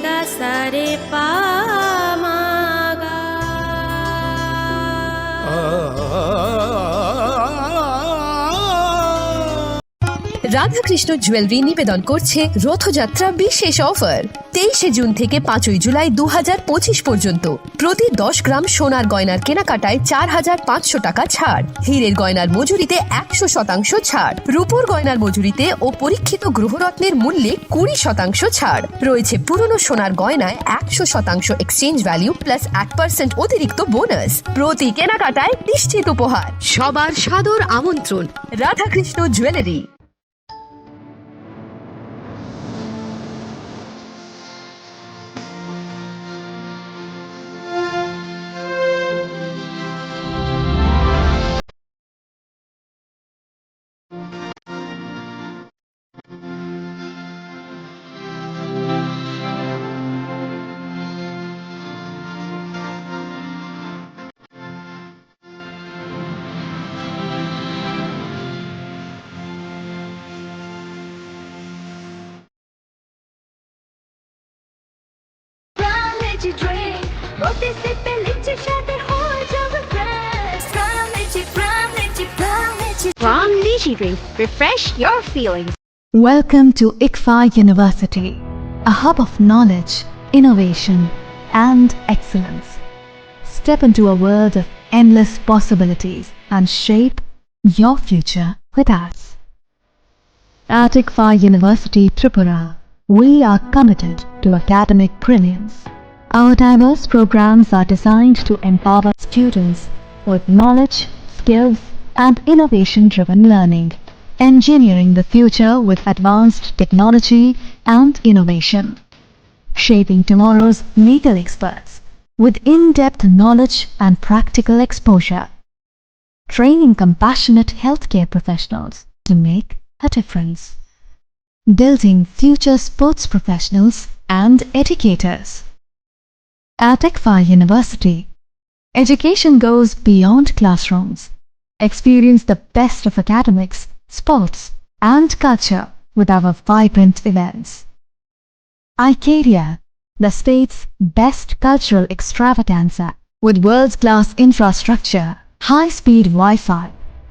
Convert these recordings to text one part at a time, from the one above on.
गा सा रे पा मा गा। রাধাকৃষ্ণ জুয়েলারি নিবেদন করছে রথযাত্রা বিশেষ অফার 23 জুন থেকে 5 জুলাই 2025 পর্যন্ত প্রতি 10 গ্রাম সোনার গয়নার কেনাকাটায় 4500 টাকা ছাড়, হীরের গয়নার মজুরিতে 100% ছাড়, রূপোর গয়নার মজুরিতে ও পরীক্ষিত গ্রহরত্নের মূল্যে 20% ছাড় রয়েছে। পুরনো সোনার গয়নায় 100% এক্সচেঞ্জ ভ্যালু প্লাস 1% অতিরিক্ত বোনাস। প্রতি কেনাকাটায় নিশ্চিত উপহার। সবার সাদর আমন্ত্রণ Radhakrishna jewellery. Khorang Lychee Drink. Refresh your feelings. Welcome to ICFA University, a hub of knowledge, innovation, and excellence. Step into a world of endless possibilities and shape your future with us. At ICFA University Tripura, we are committed to academic brilliance. Our diverse programs are designed to empower students with knowledge, skills, and innovation-driven learning, engineering the future with advanced technology and innovation, shaping tomorrow's legal experts with in-depth knowledge and practical exposure, training compassionate healthcare professionals to make a difference, building future sports professionals and educators. At ICFA University, education goes beyond classrooms. Experience the best of academics, sports, and culture with our vibrant events. Icaria, the state's best cultural extravaganza, with world-class infrastructure, high-speed Wi-Fi,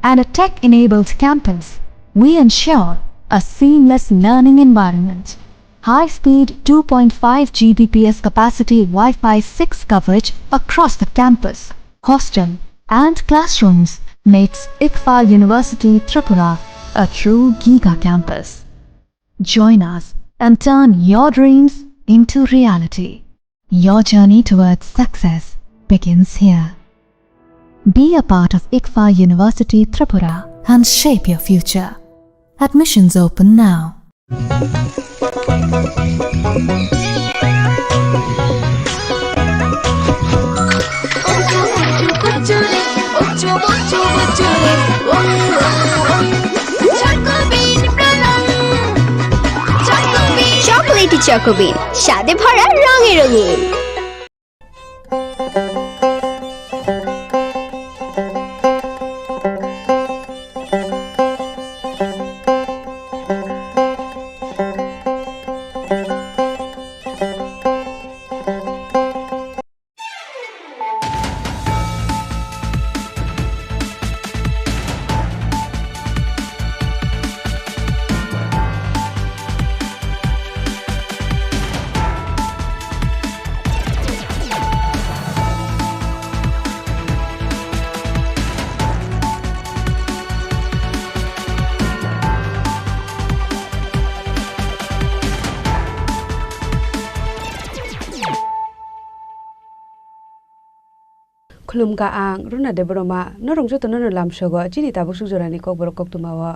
and a tech-enabled campus, we ensure a seamless learning environment. High-speed 2.5 Gbps capacity Wi-Fi 6 coverage across the campus, hostel, and classrooms makes ICFA University Tripura a true giga campus. Join us and turn your dreams into reality. Your journey towards success begins here. Be a part of ICFA University Tripura and shape your future. Admissions open now. Chocolatey Chocobean, স্বাদে ভরা রঙে রঙিন। खुलुमगा आं रुना देबरमा नरंजो तनो लामसगो चिनि Tabuk सुजरानि kokborok koktumawa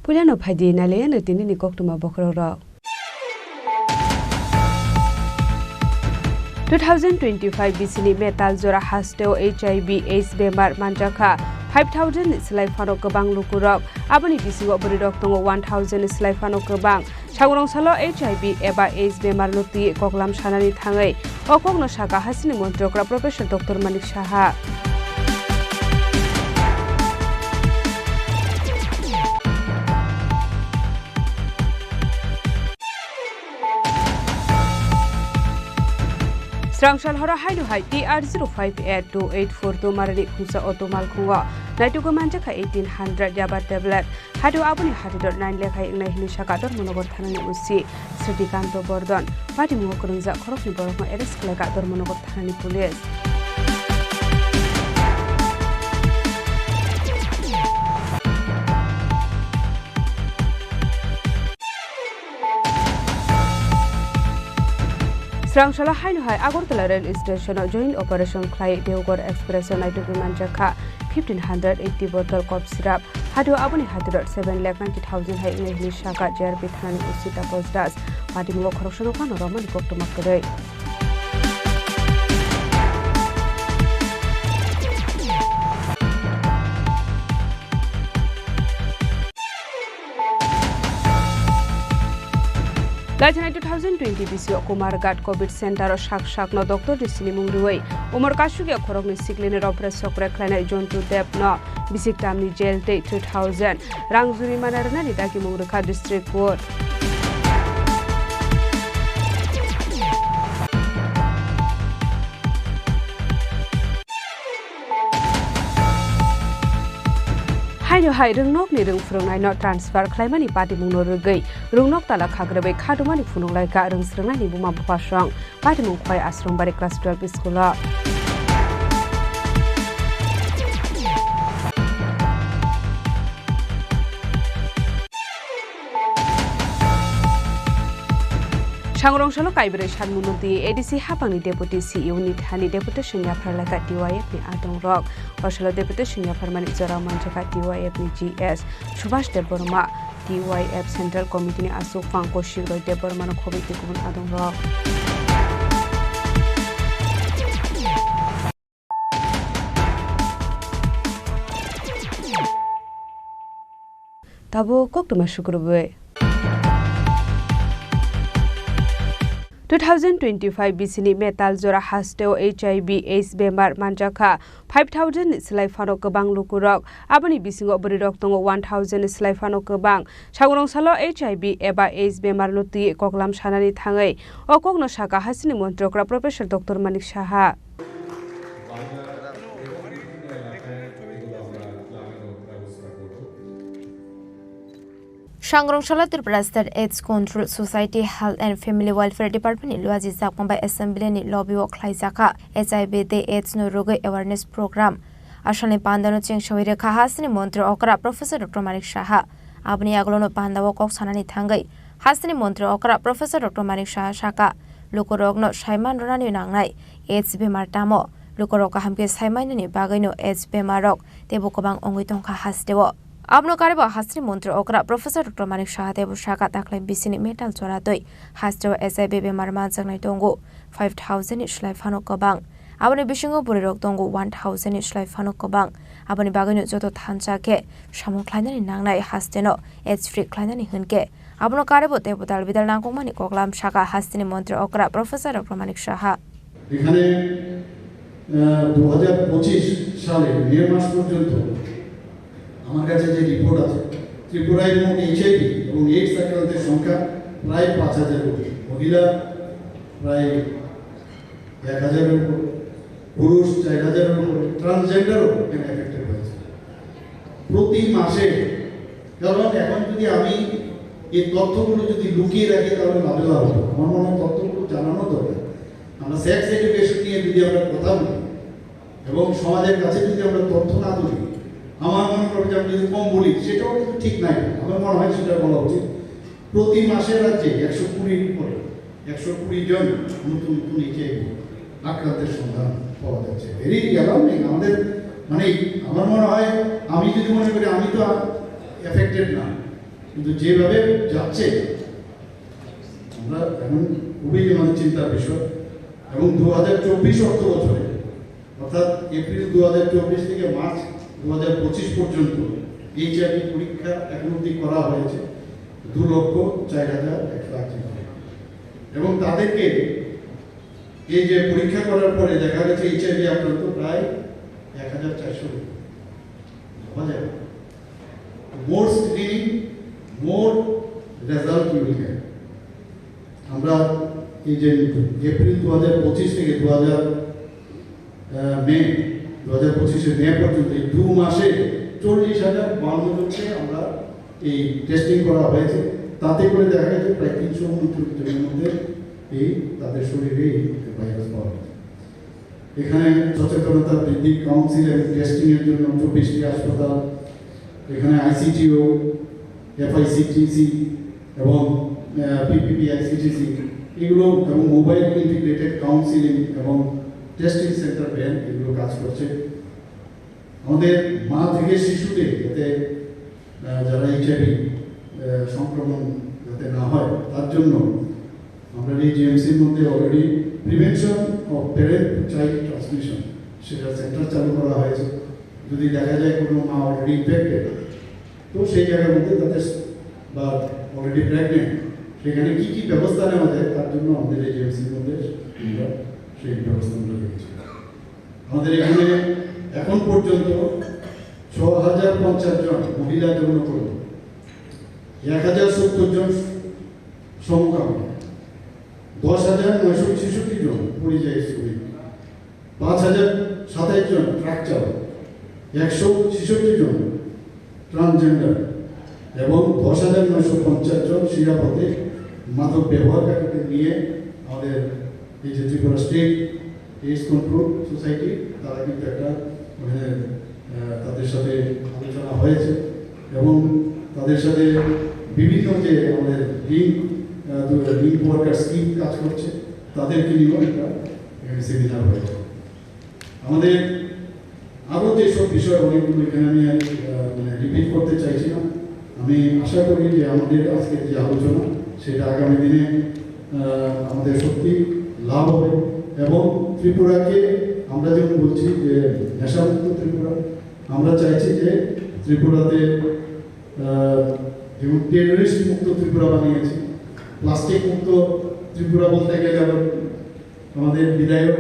पुलियानो फाइदि नाले न तिनि कोक्तुमा बखरो 2025 बिसिनि मेटाल जरा हास्टेव HIV AIDS बेमार मानजाखा 5000 स्लाइफानो गोबां लुकुरक आबनि बिसिगो बरि डक्टंग 1000 स्लाइफानो गोबां सागरं सालो HIV एबा AIDS बेमार लुति कगलाम सानानि थाङै अकगनो सागा हासिनि मन्त्रकरा professor doctor Manik Saha Srangsal hora hai hai TR058284 marani khungsa otomal khunga naitugo manjaka 1800 yaba tablet hadu abuni hadidor 9 lekhai ingnai hili shakador monogor thanani usi Sritikanto Bordon pati mungo kurungja khorokni borokno arrest khleka dor monogor thanani police Srangsala hai Agartala rail station joint operation Klai Deogor Express naitugo manjaka 1580 bottle cough syrup hadu abuni hadidor 7,90,000 hai ingnai hili shaka JRP thanani usi tapos das pati mungo khoroksono kano romani koktomak kore Lajana 2020 BCO Kumargat COVID Center o shak no Dr. Chini Khorang Umar Kashugia Khorok ni Sikliner Operation Kleiner Jontu Dep no Bisik Tamni Jail Day 2000 Rangzuri Manarna Nidaki Mungruka District Court Hai rungnok ni rung frungnai no transfer khlaimani pati mungno rugai rungnok tala khagrabai khadumani phununglai ka rung srungnai ni buma bupasang pati mung khoi ashram bari class 12 school Changrong Shalo Kaibre Shanmunuti, ADC Hapani Deputy CEO Nithani Deputation Yaparlaka DYF ni Adong Rock, Oshalo Deputation Yaparmani Zara Manjaka DYF ni GS, Subhash Deborma, DYF Central Committee ni Asuk Fanko Shiro Deborma no Kobiti Kubun Adong Rock. Tabo Koktuma Shukurube. 2025 BCni metal jora hasteo HIV AIDS bemar manjaka 5000 slai fano kebang lukurok aboni bisingo berirok tongo 1000 slai fano kebang sagurong salo HIV eba AIDS bemar luti koklam sanani thangai okokno saka hasini montrokra Professor Dr. Manik Saha Shangrongshalla Tripura State AIDS Control Society Health and Family Welfare Department ni luaji zakmbai assembly ni lobby wo khlaijaka HIV de AIDS no rogai awareness program ashani pandano chengshoi rekha hasini montre okra Professor Dr. Manik Saha abni aglono pandawo kok sanani thangai hasini montre okra Professor Dr. Manik Saha saka lokorogno saiman ronani nangnai AIDS bemar tamo lokorok hamke saimanani bagaino AIDS bemarok tebokobang ongoitongkha hasdewo Abno Kariba Hasri Montre Okra Professor Dr. Manik Saha Debu Shaka Takle Bisini Metal Zoratoi Hastro SIB Marman Zangai Tongo 5,000 Shlai Fano Kobang Abani Bishingo Burirok Tongo 1,000 Shlai Fano Kobang Abani Bagano Zoto Tanchake Shamu Kleinani Nangnai Hasteno AIDS Free Kleinani Hunke Abno Karibo Debu Dalvidal Nangomani Koklam Shaka Hastini Montre Okra Professor Dr. Manik Saha এখানে 2025 সালে মে মাস পর্যন্ত আমার কাছে যে report আছে ত্রিপুরায় মোট HIV এবং AIDS আক্রান্তের সংখ্যা প্রায় 5000 কোটি মহিলা প্রায় 1000 এর উপর পুরুষ 4000 এর উপর ট্রান্সজেন্ডারও এখানে এফেক্টেড হয়েছে প্রতি মাসে কারণ এখন যদি আমি এই তথ্যগুলো যদি লুকিয়ে রাখি তাহলে লাভেলা হবে আমার মনে হয় তথ্যগুলো জানানো দরকার আমরা সেক্স এডুকেশন নিয়ে যদি আমরা কথা বলি এবং সমাজের কাছে যদি আমরা তথ্য না দিই আমার মনে করি যে আমি যদি কম বলি সেটাও কিন্তু ঠিক নাই আমার মনে হয় সেটা বলা উচিত প্রতি মাসে রাজ্যে 120 করে 120 জন নতুন নতুন HIV আক্রান্তের সন্ধান পাওয়া যাচ্ছে ভেরি অ্যালার্মিং আমাদের মানে আমার মনে হয় আমি যদি মনে করি আমি তো এফেক্টেড না কিন্তু যেভাবে যাচ্ছে আমরা এখন খুবই আমাদের চিন্তার বিষয় এবং 2024 অর্থ বছরে অর্থাৎ এপ্রিল 2024 থেকে মার্চ 2025 পর্যন্ত HIV পরীক্ষা এখন অবধি করা হয়েছে 2,04,108 এবং তাদেরকে এই যে পরীক্ষা করার পরে দেখা গেছে HIV আক্রান্ত প্রায় 1,400 বোঝা more screening more result will get আমরা এই যে এপ্রিল 2025 থেকে মে 2025 মে পর্যন্ত এই 2 মাসে 40,052 জনকে আমরা এই টেস্টিং করা হয়েছে। তাতে করে দেখা গেছে প্রায় 329 জনের মধ্যে এই তাদের শরীরে এই ভাইরাস পাওয়া গেছে। এখানে সচেতনতা বৃদ্ধি, কাউন্সিল এবং টেস্টিং এর জন্য 24টি হাসপাতাল, এখানে আইসিটিও, এফআইসিটিসি এবং পিপিপিআইসিটিসি এগুলো এবং মোবাইল ইন্টিগ্রেটেড কাউন্সিলিং এবং টেস্টিং সেন্টার ভ্যান এগুলো কাজ করছে। আমাদের মা থেকে শিশুতে যাতে যারা এইচআইভি সংক্রমণ যাতে না হয় তার জন্য আমরা এই জিএমসির মধ্যে already prevention of parent to child transmission সেটা সেন্টার চালু করা হয়েছে। যদি দেখা যায় কোনো মা অলরেডি ইনফেক্টেড, তো সেই জায়গার মধ্যে তাদের বা অলরেডি প্রেগনেন্ট, সেখানে কী কী ব্যবস্থা নেওয়া যায় তার জন্য আমাদের এই জিএমসির মধ্যে আমরা সেই ব্যবস্থাগুলো রেখেছি। আমাদের এখানে এখন পর্যন্ত 6,050 জন মহিলা যৌনকর্মী, 1,070 জন সমকামী, 10,966 জন পরিযায়ী শ্রমিক, 5,027 জন ট্রাক চালক, 166 জন ট্রান্সজেন্ডার এবং 10,950 জন শিরাপথে মাদক ব্যবহারকারীদের নিয়ে আমাদের এই যে Tripura state AIDS control society তারা কিন্তু একটা তাদের সাথে আলোচনা হয়েছে এবং তাদের সাথে বিভিন্ন যে আমাদের লিঙ্ক ওয়ার্কার স্কিম কাজ করছে তাদেরকে নিয়েও একটা সেমিনার হয়েছে। আমাদের আরও যেসব বিষয় অনেকগুলো এখানে আমি রিপিট করতে চাইছি না। আমি আশা করি যে আমাদের আজকের যে আলোচনা সেটা আগামী দিনে আমাদের সত্যি লাভ হবে এবং ত্রিপুরাকে আমরা যেমন বলছি যে নেশামুক্ত ত্রিপুরা, আমরা চাইছি যে ত্রিপুরাতে যেমন টেররিস্ট মুক্ত ত্রিপুরা বানিয়েছি, প্লাস্টিক মুক্ত ত্রিপুরা বলতে গেলে আবার আমাদের বিধায়ক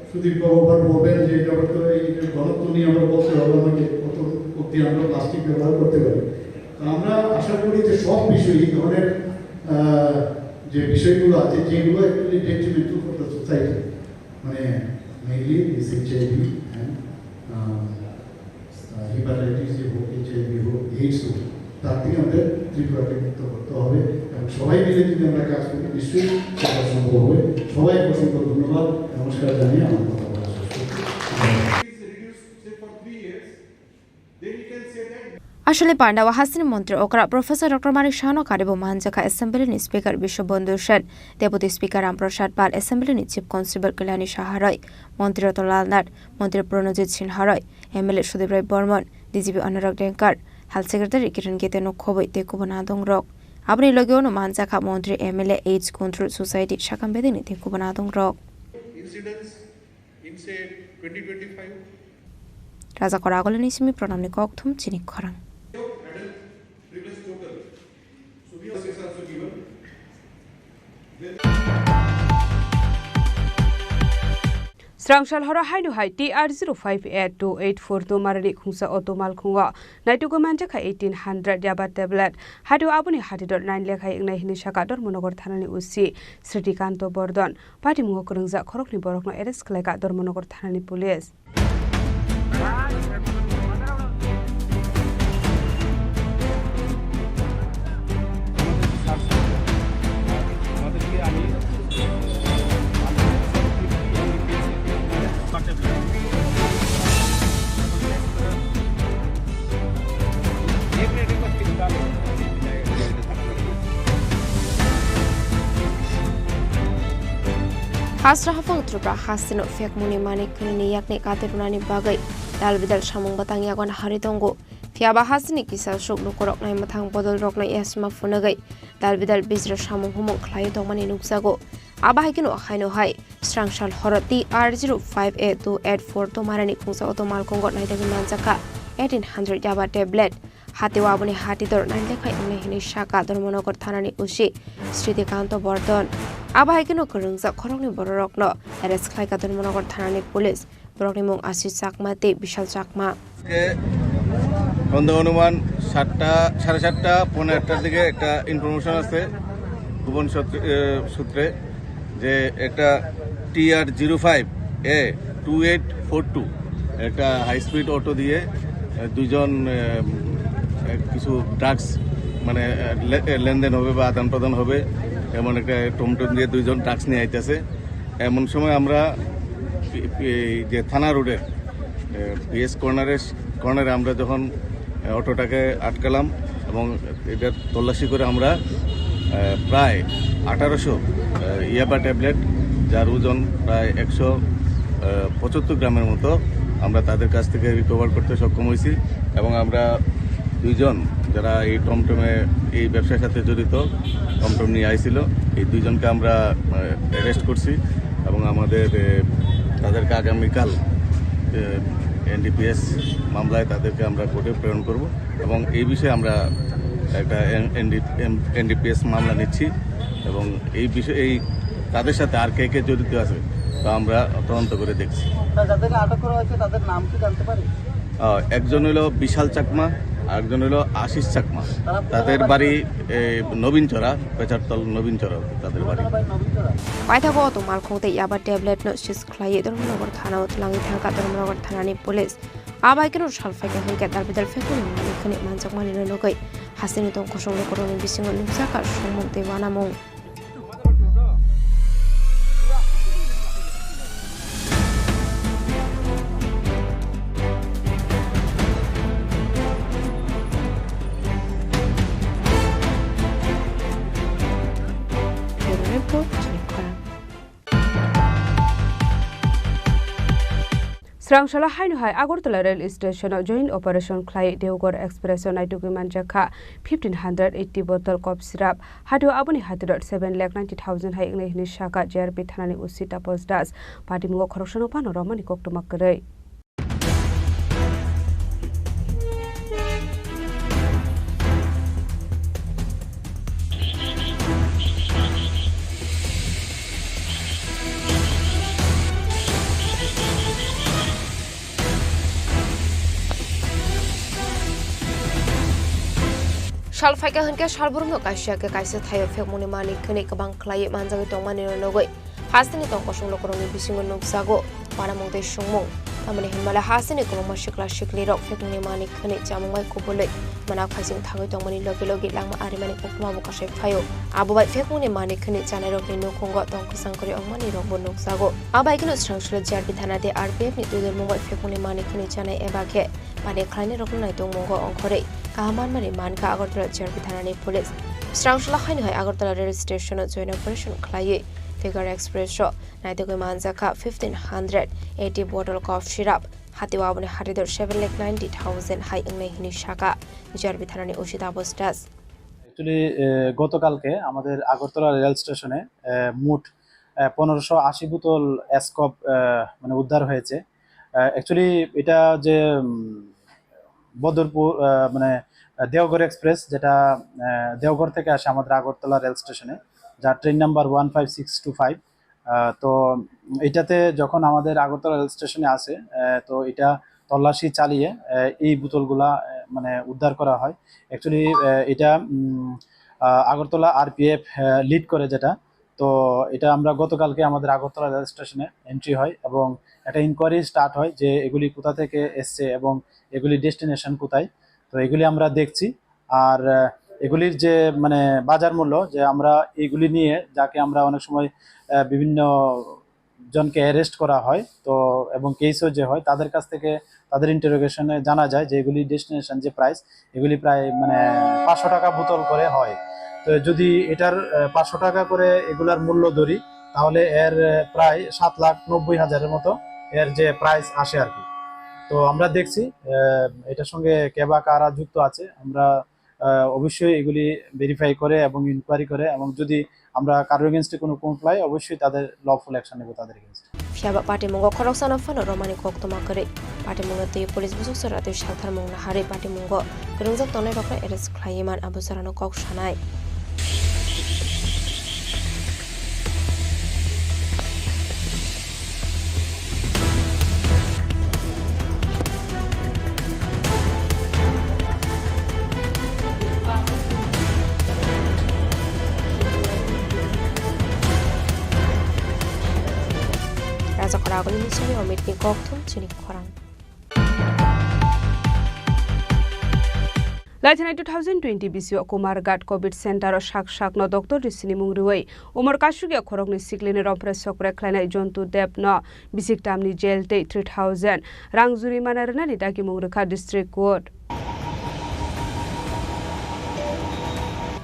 সুদীপ বাবু বলবেন যে এটা তো এই ঘনত্ব নিয়ে আমরা বলতে হবে আমাকে কত অব্দি আমরা প্লাস্টিক ব্যবহার করতে পারি। আমরা আশা করি যে সব বিষয় এই ধরনের যে বিষয়গুলো আছে যেগুলো actually detrimental for the society, মানে mainly this HIV and hepatitis যে হোক, এইচআইভি হোক, এইডস হোক, তার থেকে আমাদের ত্রিপুরাকে মুক্ত করতে হবে এবং সবাই মিলে যদি আমরা কাজ করি নিশ্চয়ই সেটা সম্ভব হবে। সবাই অসংখ্য ধন্যবাদ, নমস্কার জানিয়ে আমার কথা বলা শেষ করছি। আসলে পান্ডাওয়া হাসিন মন্ত্রী ওকরা প্রফেসর ডক্টর মানিক শাহনো কারিবো মানজাকা অ্যাসেম্বলিনি speaker Biswabandhu Sen, deputy speaker Ramprasad Paul, অ্যাসেম্বলিনি চিফ কনস্টেবল কল্যাণী সাহারয়, মন্ত্রী রতনলাল নাথ, মন্ত্রী Pranajit Singharoy, MLA Sudip Roy Barman, DGP Anurag Dhankar, health secretary Kiran Gitte নক্ষবই তেকুব নাদং রক, আপনি লগেও মানজাকা মন্ত্রী এমএলএ এইডস কন্ট্রোল সোসাইটি শাকাম বেদিনী তেকুব নাদং রক। রাজা করা আগলে নিসিমি প্রণামনি ককথুম চিনি খরাং। Srangshal hora hainu hai TR0582842 to marani khungsa otomal khunga naitugo manjaka 1800 yaba tablet hadu abuni hatidor 9 lekhai ingnai hini shakador monogor thanani usi Sritikanto Bordon pati mungo kurungja khorokni borokno arrest khlaika dormonogor thanani police Hasra hafang Tripura hasino fek muni manik kini yakni katerunani bagai dal bidal samung batang yagon haridongo fiaba hasini kisal shuk nukorok nai mathang bodol rok nai esma funagai dal bidal bizra samung humong khlai dongmani nuksago abahai kino khaino hai Srangshal horati R0582842 to marani khungsa otomal kongot nai dagi manjaka 1800 yaba tablet Hatiwa abuni hatidor 9 lekhai ingne hini shaka dormonogor thanani usi Sritikanto Bordon Abahai kino kurungja khorokni bororokno arrest khlaika dormonogor thanani police borokni mung Asis Chakma te Bishal Chakma সন্ধ্যা অনুমান 7:30 পৌনে 8টার দিকে একটা information আছে গোপন সূত্রে যে একটা TR05A2842 একটা হাই স্পিড অটো দিয়ে দুজন কিছু ড্রাগস মানে লেনদেন হবে বা আদান প্রদান হবে এমন একটা টমটম দিয়ে দুইজন ড্রাগস নিয়ে আইতেছে। এমন সময় আমরা যে থানা রোডের পিএস কর্নারে আমরা যখন অটোটাকে আটকালাম এবং এটা তল্লাশি করে আমরা প্রায় 1800 ইয়াবা ট্যাবলেট যার ওজন প্রায় 175 গ্রামের মতো আমরা তাদের কাছ থেকে রিকভার করতে সক্ষম হয়েছি এবং আমরা দুইজন যারা এই টমটমে এই ব্যবসার সাথে জড়িত টমটম নিয়ে আইছিল এই দুইজনকে আমরা অ্যারেস্ট করছি এবং তাদেরকে আগামীকাল NDPS মামলায় তাদেরকে আমরা কোর্টে প্রেরণ করব এবং এই বিষয়ে আমরা একটা NDPS মামলা নিচ্ছি এবং এই তাদের সাথে আর কে জড়িত আছে তা আমরা তদন্ত করে দেখছি। যাদেরকে আটক করা হয়েছে তাদের নাম কি জানতে পারি? একজন হলো বিশাল চাকমা, আরেকজন হলো আশিস চাকমা। তাদের বাড়ি নবীনচরা, পেচারতল নবীনচরা তাদের বাড়ি। পাইথাগো তো মালখংতে ইয়াবা ট্যাবলেট নো সিস খ্লাই ধর্মনগর থানা উতলাঙ্গি থাকা ধর্মনগর থানাनि পুলিশ আবাইকেনো সালফাইকে হনকে দালবিদাল ফেকুনি মালিকনি মানজাকমানি নগै হাসিনি দं खसंलो करनि बिसिङाव नुजाखा संमते वानामं Srangshala Hainhai Agartala Rail Station joint operation Klai Deogar Express Naituki Manjaka 1580 bottle cough syrup Hadu Abuni Hatidot 7,90,000 High English Shaka JRP Tanani Usita Postas Party Mungo Corruption of Panorama Koktomakare. Shalfaika Hunka Shalburno Kashaka Kaisa Tayo Femuni Mani Kunik Bank Clay Manzaki Tomani Nogoi Hasini Tonkosho Lokoroni Bisingo Nugsago Paramong de Shumong Tamani Himala Hasini Kuma Shikla Shikli Rock Femuni Mani Kunik Jamai Kubule Manakasin Tago Tomani Logilogi Lama Arimani Kumabuka Fayo Abubai Femuni Mani Kunik Janero no Kongo Tonkosankori of Mani Robo Nugsago Abaikino Structural Jarbitana de RPF to the Mobile Femuni Mani Kunik Jana Ebake Mane Kleine Rokunaito Mongo on Kore Kahaman Mani Manka Agartala Jarbitana Police Srangshala Hainhai Agartala Rail Station joint operation Klaye Figure Express Show Naituki Manzaka 1580 bottle cough syrup Hatiwabune Hatidor 7,90,000 High English Shaka Jarbitana Ushita Postas Actually গতকালকে আমাদের Agartala rail স্টেশনে মোট 1580 বোতল এসকপ মানে উদ্ধার হয়েছে। Actually এটা যে বদরপুর মানে দেওঘর এক্সপ্রেস যেটা দেওঘর থেকে আসে আমাদের আগরতলা রেল স্টেশনে যার ট্রেন নাম্বার 15625 তো এটাতে যখন আমাদের আগরতলা রেল স্টেশনে আসে তো এটা তল্লাশি চালিয়ে এই বোতলগুলা মানে উদ্ধার করা হয়। অ্যাকচুয়ালি এটা আগরতলা আরপিএফ লিড করে যেটা তো এটা আমরা গতকালকে আমাদের আগরতলা রেল স্টেশনে এন্ট্রি হয় এবং একটা ইনকোয়ারি স্টার্ট হয় যে এগুলি কোথা থেকে এসছে এবং এগুলি ডেস্টিনেশন কোথায় তো এগুলি আমরা দেখছি আর এগুলির যে মানে বাজার মূল্য যে আমরা এগুলি নিয়ে যাকে আমরা অনেক সময় বিভিন্ন জনকে অ্যারেস্ট করা হয় তো এবং কেসও যে হয় তাদের কাছ থেকে তাদের ইন্টারোগেশনে জানা যায় যে এগুলি ডেস্টিনেশন যে প্রাইস এগুলি প্রায় মানে 500 টাকা বোতল করে হয়। তো যদি এটার 500 টাকা করে এগুলার মূল্য ধরি তাহলে এর প্রায় 7,90,000 মতো এর যে প্রাইস আসে আর কি। তো আমরা দেখছি এটার সঙ্গে কেবা কারা যুক্ত আছে আমরা অবশ্যই এগুলি ভেরিফাই করে এবং ইনকোয়ারি করে এবং যদি আমরা কারোর এগেইনস্টে কোনো কমপ্লাই অবশ্যই তাদের লফুল অ্যাকশন নেব তাদের এগেইনস্টে। Fiaba Party Mungo Koroksan of Fano Romani Koktomakare Party Mungo the police busuk sarate shelter Mung Hari Party Mungo Kurungza Tone Roka Eres Klayeman Abusarano Kok Shanai Paragoni Missouri or Meeting Koktum, Chini Khorang. Latina 2020 BCO Kumargat COVID Center Shak no Dr. Chini Khorang Umar Kashugia Khorang ni Siklini Rompres Sokre Klana Jontu Dep no Bisik Tamni Jail Day 3000 Rangzuri Manarana ni Daki Mungruka District Court.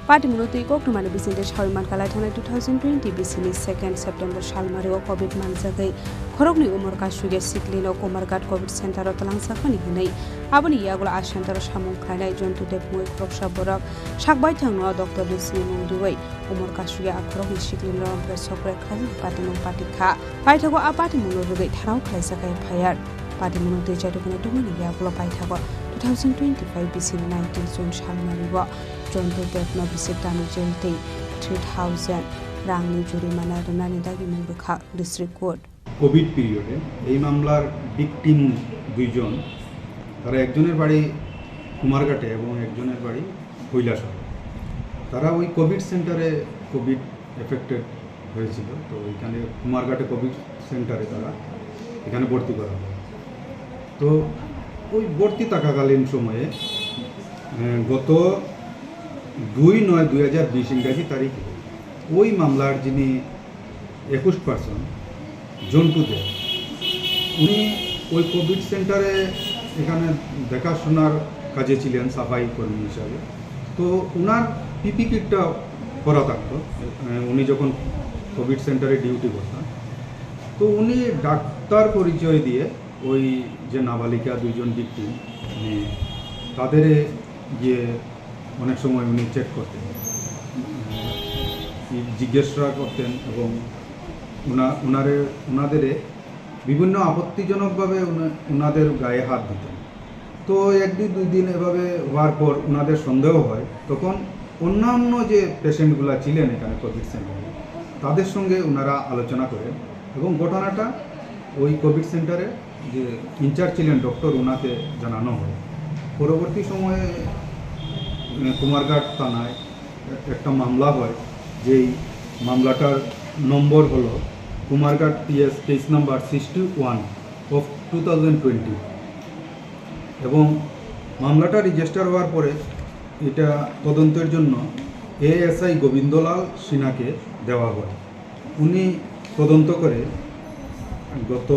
Party Munuti Koktumani Bisinde Shalman Kalatana 2020 BCని 2nd September Shalmario COVID Mansagai Khorogni Umar Kashuge Siklino Kumargat COVID Center Talangsakani Hinai Abani Yagula Ashantara Shamung Khanai Jontu Depmui Proksha Borak Shakbai Tangno Dr. Chini Khorang Umar Kashuge Akhorogni Siklino Rompres Sokre Khani Party Mung Party Kha Paithago A Party Munurugai Tharau Khlaisakai Phayar Party Munuti Jadukune Dumani Yagula Paithago 2025 BC 19 June Shalmario Jontu Depno Bisik Tamni Jail Day 3000 Rangni Juri Manarana Dagi Mungruka District Court. Covid পিরিয়ডে এই মামলার victim দুইজন তারা একজনের বাড়ি কুমারঘাটে এবং একজনের বাড়ি কৈলাসহরে তারা ওই কোভিড সেন্টারে কোভিড এফেক্টেড হয়েছিল তো ওইখানে কুমারঘাটে কোভিড সেন্টারে তারা এখানে ভর্তি করা হয় তো ওই ভর্তি থাকাকালীন সময়ে গত 2/9/2020 ইংরেজি তারিখে ওই মামলার যিনি 21% জন্টু দে উনি ওই কোভিড সেন্টারে এখানে দেখাশোনার কাজে ছিলেন সাফাই কর্মী হিসাবে তো ওনার পিপি কিটটা করা থাকতো উনি যখন কোভিড সেন্টারে ডিউটি করতেন তো উনি ডাক্তার পরিচয় দিয়ে ওই যে নাবালিকা দুইজন ভিকটিম তাদের গিয়ে অনেক সময় উনি চেক করতেন জিজ্ঞাসা করতেন এবং ওনাদের বিভিন্ন আপত্তিজনকভাবে ওনাদের গায়ে হাত দিতেন তো একদিন দুই দিন এভাবে হওয়ার পর ওনাদের সন্দেহ হয় তখন অন্যান্য যে পেশেন্টগুলো ছিলেন এখানে কোভিড সেন্টারে তাদের সঙ্গে ওনারা আলোচনা করেন এবং ঘটনাটা ওই কোভিড সেন্টারে যে ইনচার্জ ছিলেন ডক্টর ওনাকে জানানো হয় পরবর্তী সময়ে কুমারঘাট থানায় একটা মামলা হয় যেই মামলাটার নম্বর হলো Kumarghat PS case number 61 of 2020 এবং মামলাটা রেজিস্টার হওয়ার পরে এটা তদন্তের জন্য ASI গোবিন্দলাল সিনহাকে দেওয়া হয় উনি তদন্ত করে গত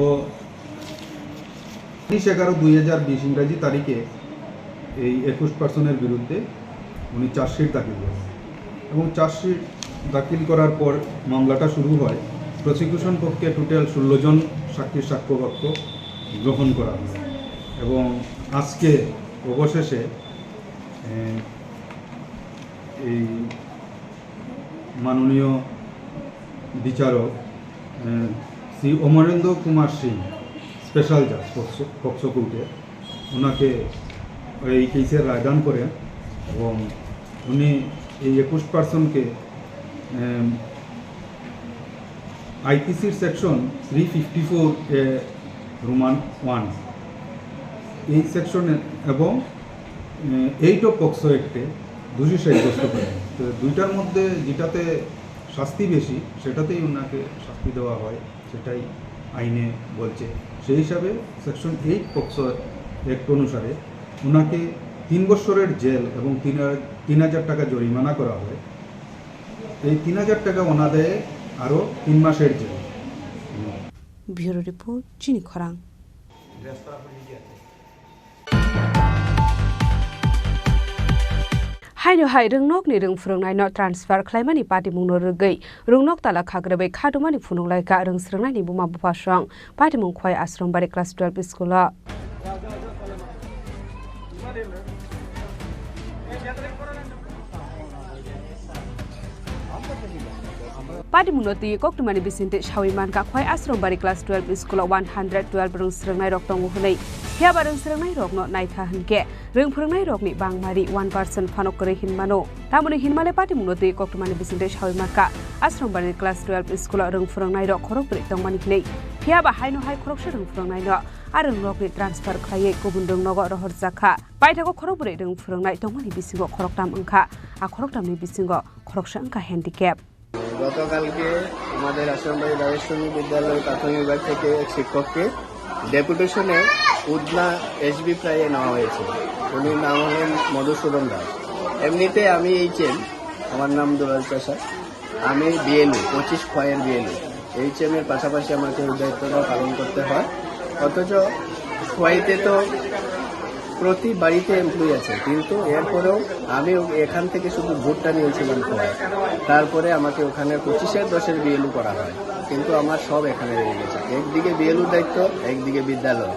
19/11/2020 ইংরেজি তারিখে এই 21% বিরুদ্ধে উনি চার্জশিট দাখিল করেন এবং চার্জশিট দাখিল করার পর মামলাটা শুরু হয় প্রসিকিউশন পক্ষে টোটাল 16 জন সাক্ষীর সাক্ষ্যবাক্য গ্রহণ করা হয় এবং আজকে অবশেষে এই মাননীয় বিচারক শ্রী অমরেন্দ্র কুমার সিং স্পেশাল জাজ পক্সো কোর্টে ওনাকে এই কেসের রায়দান করেন এবং উনি এই 21%কে আইপিসির সেকশন 354 রোমান 1 এই সেকশনে এবং 8 অফ পক্সো অ্যাক্টে দোষী সাব্যস্ত করেন তো দুইটার মধ্যে যেটাতে শাস্তি বেশি সেটাতেই ওনাকে শাস্তি দেওয়া হয় সেটাই আইনে বলছে সেই হিসাবে সেকশন 8 পক্সো অ্যাক্ট অনুসারে ওনাকে 3 বছরের জেল এবং 3000 টাকা জরিমানা করা হয় এই 3000 টাকা ওনাদের আরও 3 মাসের জেল ব্যুরো রিপোর্ট চিনি খরাং हायनो हाय रोंनक नि रोंफोरोंनाय न ट्रान्सफार खालामनायनि पार्टी मुंनो रोगै रोंनक ताला खाग्रोबै खादुमानि फुनुंलायका रोंस्रोंनायनि बुमा बुफासं पार्टी मुं खय आश्रमबारि क्लास 12 स्कुल पार्टी मुनोती कोक्टुमानि बिसिन्ते साविमान का खय आश्रमबारि क्लास 12 स्कुल 112 रोंस्रोंनाय रक दङ हनै हियाबा रोंस्रोंनाय रकनो नायथा हनके रोंफोरोंनाय रकनि बांमारि 1% फानक करे हिनमानो तामुनि हिनमाले पार्टी मुनोती कोक्टुमानि बिसिन्ते साविमान का आश्रमबारि क्लास 12 स्कुल रोंफोरोंनाय रक खरकब्रै दंमानि हिनै हियाबा हायनो हाय खरकसे रोंफोरोंनाय न आरो रकनि ट्रान्सफार खायै गुबुन रोंनगो रहरजाखा बायथाखौ खरकब्रै रोंफोरोंनाय दंमानि बिसिङाव खरकदाम ओंखा आ खरकदामनि बिसिङाव खरकसे ओंखा हेन्डिकेप গতকালকে আমাদের আশ্রমবাড়ি রাজেশ্বরী বিদ্যালয় প্রাথমিক বিভাগ থেকে এক শিক্ষককে ডেপুটেশনে উদনা এসবি প্রায়ে নেওয়া হয়েছে। উনির নাম হলেন মধুসূদন দাস। এমনিতে আমি এইচএম, আমার নাম দুলাল প্রসাদ। আমি বিএলও 25 খয়ের বিএলও। এইচএমের পাশাপাশি আমাকে ওই দায়িত্বটা পালন করতে হয়। অথচ খোয়াইতে তো প্রতি বাড়িতে এমপ্লয়ি আছে, কিন্তু এরপরেও আমি এখান থেকে শুধু ভোটটা নিয়েছিলাম খোয়াই। তারপরে আমাকে ওখানে 25-এর 10-এর বিএলও করা হয়, কিন্তু আমার সব এখানে রয়ে গেছে। একদিকে বিএলও দায়িত্ব, একদিকে বিদ্যালয়।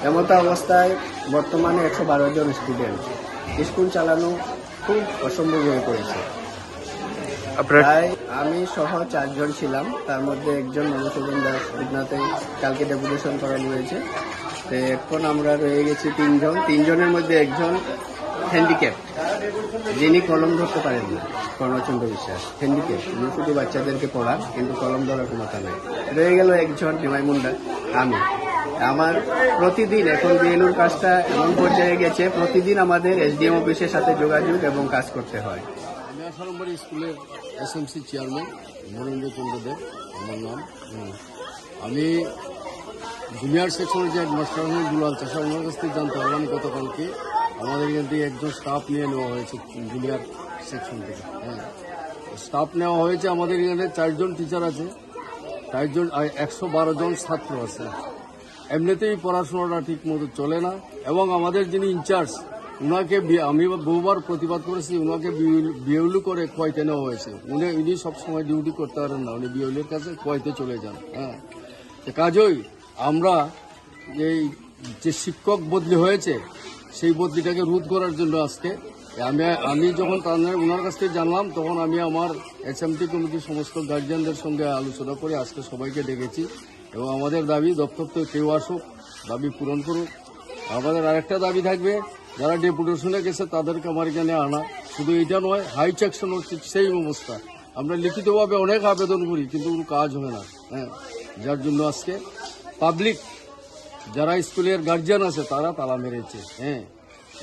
এমতো অবস্থায় বর্তমানে 112 জন স্টুডেন্ট, স্কুল চালানো খুব অসম্ভব হয়ে পড়েছে। প্রায় আমি সহ 4 জন ছিলাম, তার মধ্যে একজন মধুসূদন দাস উদনাতে কালকে ডেপুটেশন করানো হয়েছে। তো এখন আমরা রয়ে গেছি 3 জন। 3 জনের মধ্যে একজন হ্যান্ডিক্যাপ, যিনি কলম ধরতে পারেন না, কর্ণচন্দ্র বিশ্বাস হ্যান্ডিক্যাপ। উনি শুধু বাচ্চাদেরকে পড়ান, কিন্তু কলম ধরার ক্ষমতা নেই। রয়ে গেল একজন নিমাই মুন্ডা, আমি। আমার প্রতিদিন এখন বিএলওর কাজটা এমন পর্যায়ে গেছে, প্রতিদিন আমাদের এসডিএম অফিসের সাথে যোগাযোগ এবং কাজ করতে হয়। আমি আসারম্বরী স্কুলের এসএমসি চেয়ারম্যান মনীন্দ্র চন্দ্র দেব আমার নাম। আমি জুনিয়র সেকশনের যে মাস্টার দুলাল চাষা ওনার কাছ থেকে জানতে পারলাম গতকালকে আমাদের এখান থেকে একজন স্টাফ নিয়ে নেওয়া হয়েছে জুনিয়র সেকশন থেকে। স্টাফ নেওয়া হয়েছে আমাদের এখানে 4 জন টিচার আছে, 4 জন 112 জন ছাত্র আছে। এমনিতেই পড়াশোনাটা ঠিক মতো চলে না, এবং আমাদের যিনি ইনচার্জ উনাকে আমি বহুবার প্রতিবাদ করেছি, উনাকে বিএলও করে খোয়াইতে নেওয়া হয়েছে। উনি সবসময় ডিউটি করতে পারেন না, উনি বিএলওর কাছে খোয়াইতে চলে যান। কাজেই আমরা এই যে শিক্ষক বদলি হয়েছে সেই বদলিটাকে রোধ করার জন্য আজকে আমি যখন ওনার কাছ থেকে জানলাম, তখন আমি আমার এসএমটি কমিটির সমস্ত গার্জিয়ানদের সঙ্গে আলোচনা করে আজকে সবাইকে ডেকেছি। এবং আমাদের দাবি, দপ্তর তো কেউ আসুক, দাবি পূরণ করুক। আমাদের আরেকটা দাবি থাকবে, যারা ডেপুটেশনে গেছে তাদেরকে আমার এখানে আনা। শুধু এটা নয়, হাই সেকশন হচ্ছে সেই অবস্থা। আমরা লিখিতভাবে অনেক আবেদন করি, কিন্তু কোনো কাজ হয় না। যার জন্য আজকে পাবলিক যারা স্কুলের গার্জিয়ান আছে তারা তালা মেরেছে।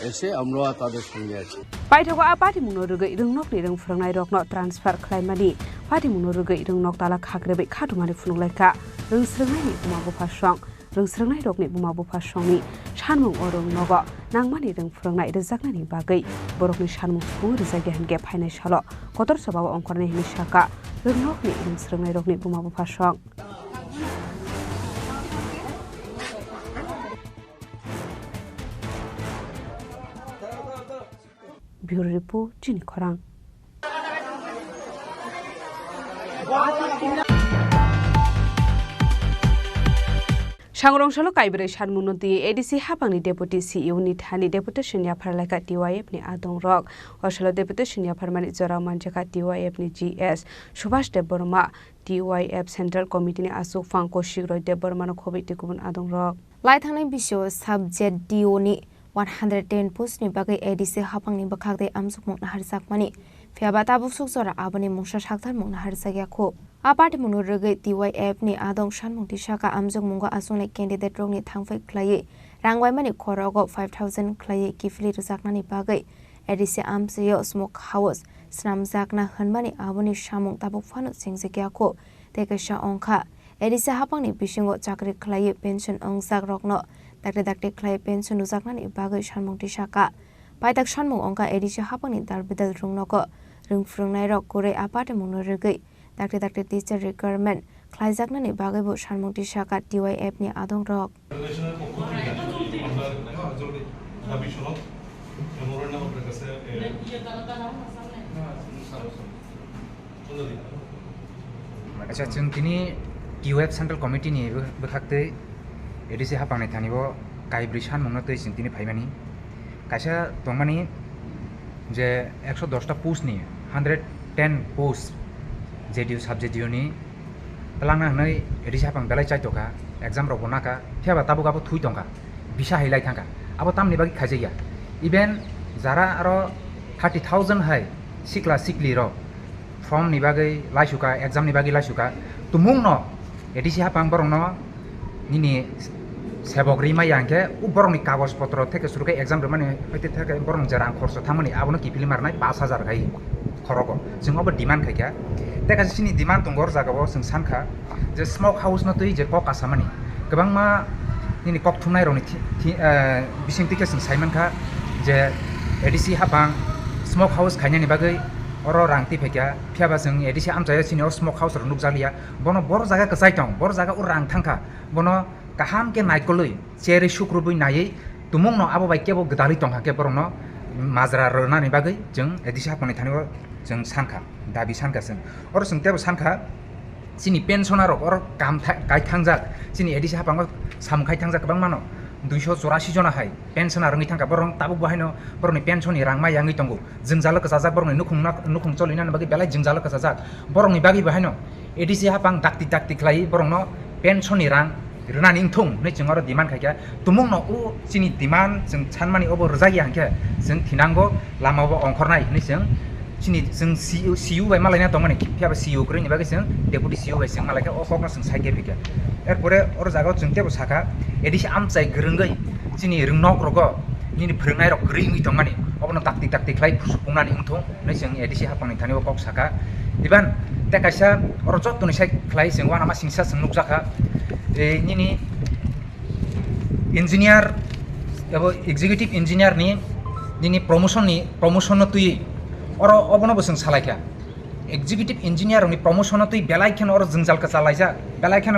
এসে আমরা তাদের সঙ্গে আছি। পাইথগা পাটি মুনরুগै रोंनक नि रों फोरोंनाय रकनो ट्रान्सफार खालामनानि पाटी मुनरुगै रोंनक ताला खाग्रेबै खाथुमानि फुनुंलायखा रोंस्रोंनायनि बुमाबो फासं रोंस्रोंनाय रकनि बुमाबो फासंनि सानमुं अरं नग नांमानि रों फोरोंनाय रोजागनायनि बागै बरकनि सानमुं सुबुं रोजागे हानगे फायनाय सल Qatar सबाव अंकरनि हिसाका रोंनकनि रोंस्रोंनाय रकनि बुमाबो फासं। Bureau Report, Chini Khorang. Sangrongshalo Kaibre Shanmunoti ADC Hapangni Deputy CEO ni Thani Deputation ya Pharlaika TYF ni Adong Rock Oshalo Deputation ya Pharmani Jora Manjaka TYF ni GS Subhash Deborma TYF Central Committee ni Asuk Fangko Shigroi Deborma no Khobiti Kubun Adong Rock Lai thangnai bisyo subject DO ni 110 post ni bagai ADC hapangni bakhakde amsuk mongna harjakmani fiaba tabuk sukjora aboni mungsa sakthar mongna harjakya kho apati munurgai TYF ni adong shanmungti saka amsuk mungo asungni candidate rokni thangfai khlai rangwaimani khorogo 5000 khlai kifli rujaknani bagai ADC amsiyo smoke house snamjakna hanmani aboni samung tabuk phanu singjekya kho tekasha ongkha ADC hapangni bisingo chakri khlai pension ongjak rokno dakte khlai pension ujaknani bagai sanmungti saka paitak sanmung ongka ADC hapangni darbidal rungnogo rungfrungnai rok kore apate munurgai dakte teacher requirement khlaijaknani bagai bo sanmungti saka TYF ni adong rok আচ্ছা जों दिनै TYF Central Committee ni bakakte ADC hapangni thanibo kaibri sanmungno tei जों दिनै फाइमानि kaisa tongmani je 110 ta post ni 110 post JDU subject DO ni talangna hnai ADC hapang belai chai toka exam rok bonaka thiaba tabukabo thui tongka bisa hailai thangka abo tamni bagi khajaiya even jara aro 30000 hai sikla sikli ro form ni bagai laisuka exam ni bagai laisuka tumungno ADC hapang borongno nini sebok rima yangke u borongni kagoj potro theke surukai exam remani hoite theke borong jarang khorso thamani abono kipili marnai 5000 gai khorogo jeng obo demand khaikya teka chini demand tongor jagao jeng sankha je smoke house no tui je kok asamani kwbangma nini kok thumnai roni bisingtike jeng saiman kha je ADC hapang smoke house khainani bagai oro rangti phekya phiaba jeng ADC amjaya chini smoke house ro nukjalia bono bor jaga kasai tong bor jaga ur rang thangkha bono kaham ke naikolui cheri sukrubui nai tumung no abo bai kebo gdali tongha ke borno মাজরা রনানি বাগৈ जों ADC हाफांनि थानायाव जों सानखा दाबि सानखा जों अर जों तेबो सानखा जोंनि पेन्सनार अर काम गायथांजाक जोंनि ADC हाफांआव सामखाय थांजाक गोबां मानो 284 जना हाय पेन्सनार रोङि थांखा बरं ताबुक बाहायनो बरंनि पेन्सननि रां मायांगै दंगौ जों जालो कसाजाक बरंनि नुखुं चलिनानि बागै बेलाय जों जालो कसाजाक बरंनि बागै बाहायनो ADC हाफां दाक्ति ख्लाय बरंनो पेन्सननि रां Rana ning thong ne chungaro demand khaikya tumung no u chini demand jeng chanmani obo rjagi angke jeng thinango lama bo ongkhornai ne jeng chini jeng CU bai malai na tongmani phiaba CU kring bagi jeng deputy CU bai jeng malai ka okok na jeng saike phika erpore or jaga jeng tebo saka ADC amchai grunggai chini rungnok rogo nini phrengnai rok gringi tongmani obono takti khlai phusupungna ning thong ne jeng ADC hapangni thani okok saka iban te kaisa or jotoni sai khlai jeng wana ma singsa jeng nukjaka nini engineer abo executive engineer ni nini promotion no tui oro obono bosong salaikya executive engineer ni promotion no tui belai khen oro jingjal ka salaija belai khen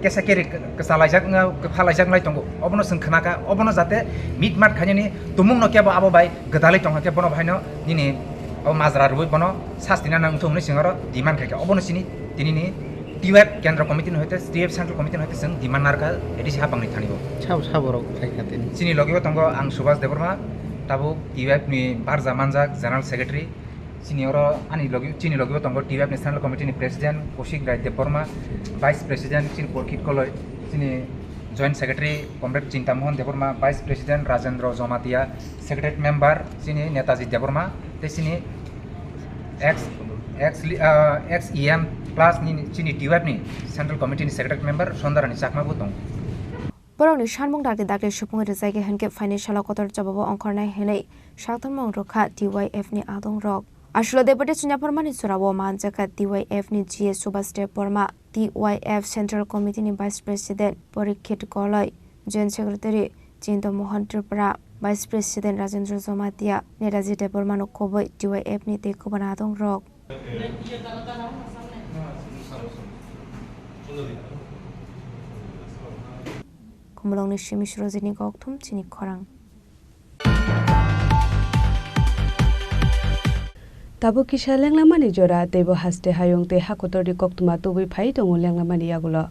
kesa keri ka salaija ka phalaijak nai tongo obono sing khnaka obono jate mitmat khani tumung no kebo abo bai gdalai tongha ke bono bhaino nini o majra rubui bono sastina nang thongni singaro demand khaika obono sini tinini TWF केंद्र committee होते TWF central committee होते जों demand नारका ADC हाफांनि थानिबो साबरक फायखातेन चिनि लगिबो तंगो आं Subhash Debbarma Tabo TWF नि बारजा मानजाक general secretary चिनि अरो आनि चिनि लगिबो तंगो TWF नि सेंट्रल कमिटी नि president Kaushik Roy Debbarma vice president चिनि परखित कलय चिनि joint secretary comrade Chinta Mohan Debbarma vice president Rajendra Jamatia secretary member चिनि नेताजी देबरमा ते चिनि ex EM plus ni chini TWF ni central committee ni secretary member sondarani chakma butong borokni sanmung dakle supung rejaige henke financial kotor jababo ongkhornai henei sakthomong rokha TYF ni adong rok aslo deputy chinya formani surabo manjaka TYF ni GS Subhash Deborma TYF central committee ni vice president Porikhit Koloi joint secretary Chini Khorang Tripura vice president Rajendra Jomatia Netaji Deborma no koboi TYF ni te kobana adong rok Kumulong ni Shimish Rosini Goktum Chini Khorang Tabu kisha lenglamani jora tebo haste hayong te hakotori koktuma tubui phai tongo lenglamani yagulo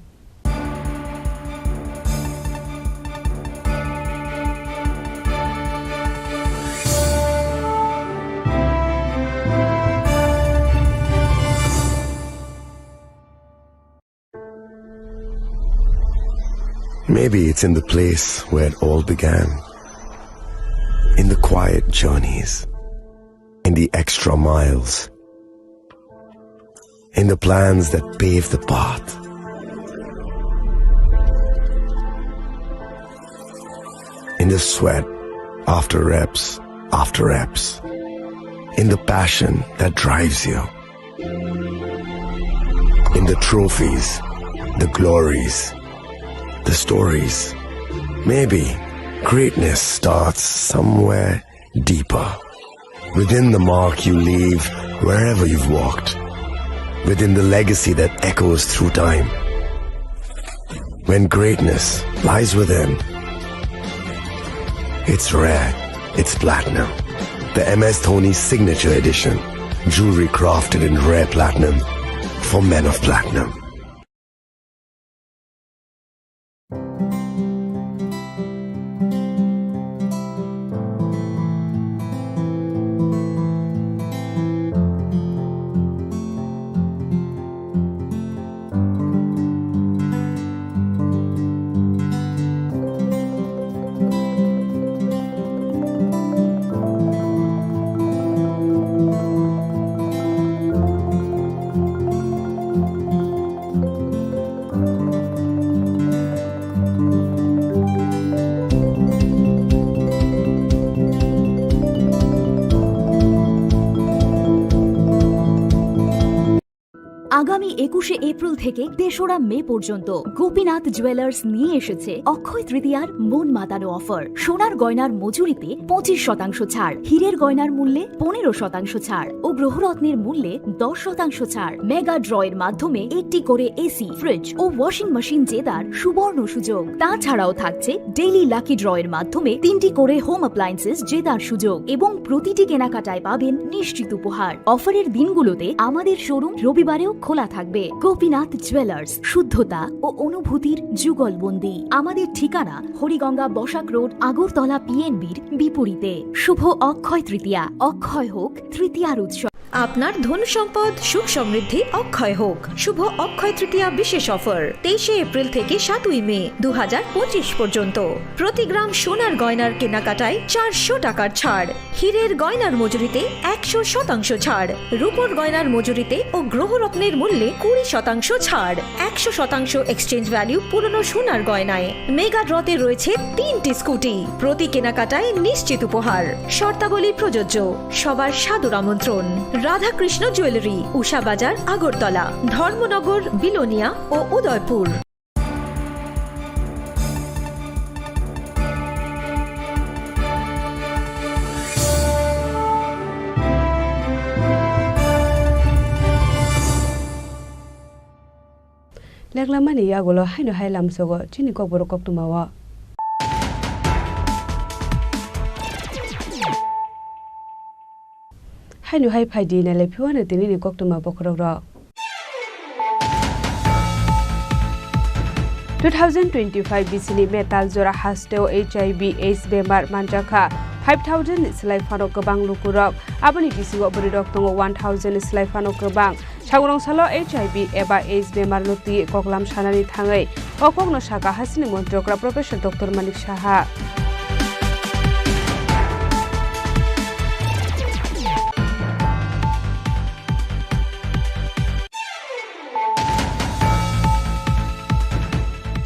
Maybe it's in the place where it all began, in the quiet journeys, in the extra miles, in the plans that pave the path. In the sweat after reps, in the passion that drives you, in the trophies, the glories, the stories. Maybe greatness starts somewhere deeper, within the mark you leave wherever you've walked, within the legacy that echoes through time. When greatness lies within, it's rare, it's platinum. The MS Dhoni Signature Edition, jewelry crafted in rare platinum for men of platinum. আগামী 21শে April থেকে 3রা মে পর্যন্ত Gopinath jewellers নিয়ে এসেছে অক্ষয় তৃতীয়ার মন মাতানো offer. সোনার গয়নার মজুরিতে 25% ছাড়, হীরের গয়নার মূল্যে 15% ছাড় ও গ্রহরত্নের মূল্যে 10% ছাড়। মেগা ড্রয়ের মাধ্যমে একটি করে এসি, ফ্রিজ ও ওয়াশিং মেশিন জেতার সুবর্ণ সুযোগ। তাছাড়াও থাকছে ডেইলি লাকি ড্রয়ের মাধ্যমে 3টি করে হোম অ্যাপ্লায়েন্সেস জেতার সুযোগ এবং প্রতিটি কেনাকাটায় পাবেন নিশ্চিত উপহার। অফারের দিনগুলোতে আমাদের শোরুম রবিবারেও খোলা থাকবে। গোপীনাথ জুয়েলার্স, শুদ্ধতা ও অনুভূতির যুগলবন্দি। আমাদের ঠিকানা হরিগঙ্গা বসাক রোড, আগরতলা পিএনবির বিপরীতে। শুভ অক্ষয় তৃতীয়া, অক্ষয় হোক তৃতীয়ার উৎসব। আপনার ধন সম্পদ সুখ সমৃদ্ধি অক্ষয় হোক। শুভ অক্ষয় তৃতীয়া বিশেষ অফার 23শে এপ্রিল থেকে 7ই মে 2025 পর্যন্ত। প্রতি গ্রাম সোনার গয়নার কেনাকাটায় 400 টাকার ছাড়, হীরের গয়নার মজুরিতে 100% ছাড়, রূপোর গয়নার মজুরিতে ও গ্রহরত্নের মূল্যে 20% ছাড়, 100% এক্সচেঞ্জ ভ্যালু পুরনো সোনার গয়নায়। মেগা ড্রতে রয়েছে 3টি স্কুটি, প্রতি কেনাকাটায় নিশ্চিত উপহার। শর্তাবলী প্রযোজ্য। সবার সাদর আমন্ত্রণ। রাধাকৃষ্ণ জুয়েলারি, উষা বাজার, আগরতলা, ধর্মনগর, বিলোনিয়া ও উদয়পুর। লেখলামানি আগলো হাইনো হাইলামসগো চিনি ককবরক কক্তুমাওয়া। হাইনো হাই ফাইদি নালে फिवानो दिनैनि कक्तुमा बखरक 2025 बिसिनि मेटाल जरा हास्टेव HIV/AIDS बेमार मानजाखा 5000 स्लाइ फानो गोबां लुकुरक आबनि बिसिगो बरि डक्टंग 1000 स्लाइ फानो गोबां सागरंसालो HIV एबा AIDS बेमार लुति कगलाम सानानि थाङै अकगनो सागा हासिनि मन्त्रकरा professor doctor Manik Saha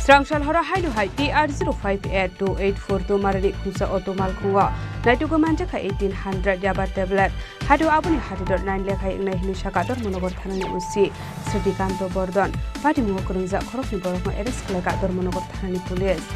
Strangshal hora hainu hai PR058284 marani khusa otomal khuwa naituko manjaka 1800 yaba tablet hadu abuni hadidor 9 lekhai ingnai hili sakador monogor thanani usi Sritikanto Bordon pati mukurungja khorokni borokno arrest khlaka dor monogor thanani police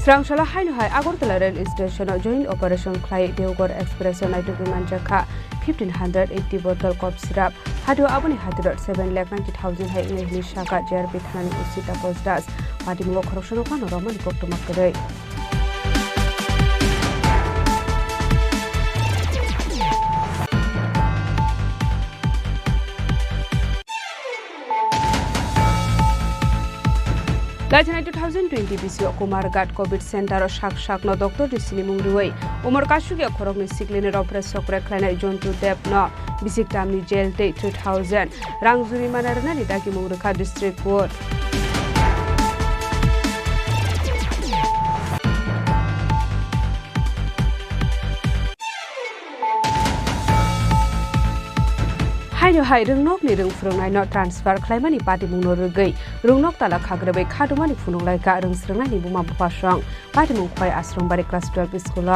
Strangshal hainu hai Agortala rail station joint operation khlai Deogor express naituko manjaka 1580 bottle cough syrup hadu abuni hadidor 7,90,000 hai ingnai hili saka JRP thanani usi tapos das pati mukurungja khorokno romani koktumak kare Lajana 2020 BC Kumargat COVID Center shak no Dr. Disini Mungriwai Umar Kashugia Korogni Sikliner Operation Preklana Jontu Depno Bisik Tamni Jail Day 2000 Rangzuri Manarana Daki Muraka District Court Haino hai rungnok ni rungfrungnai no transfer khlaimani pati mungno rugei rungnok tala khagrabai khadumani phununglai ka rungsrungnai ni buma bupasang pati mung khoi asrongbari class 12 school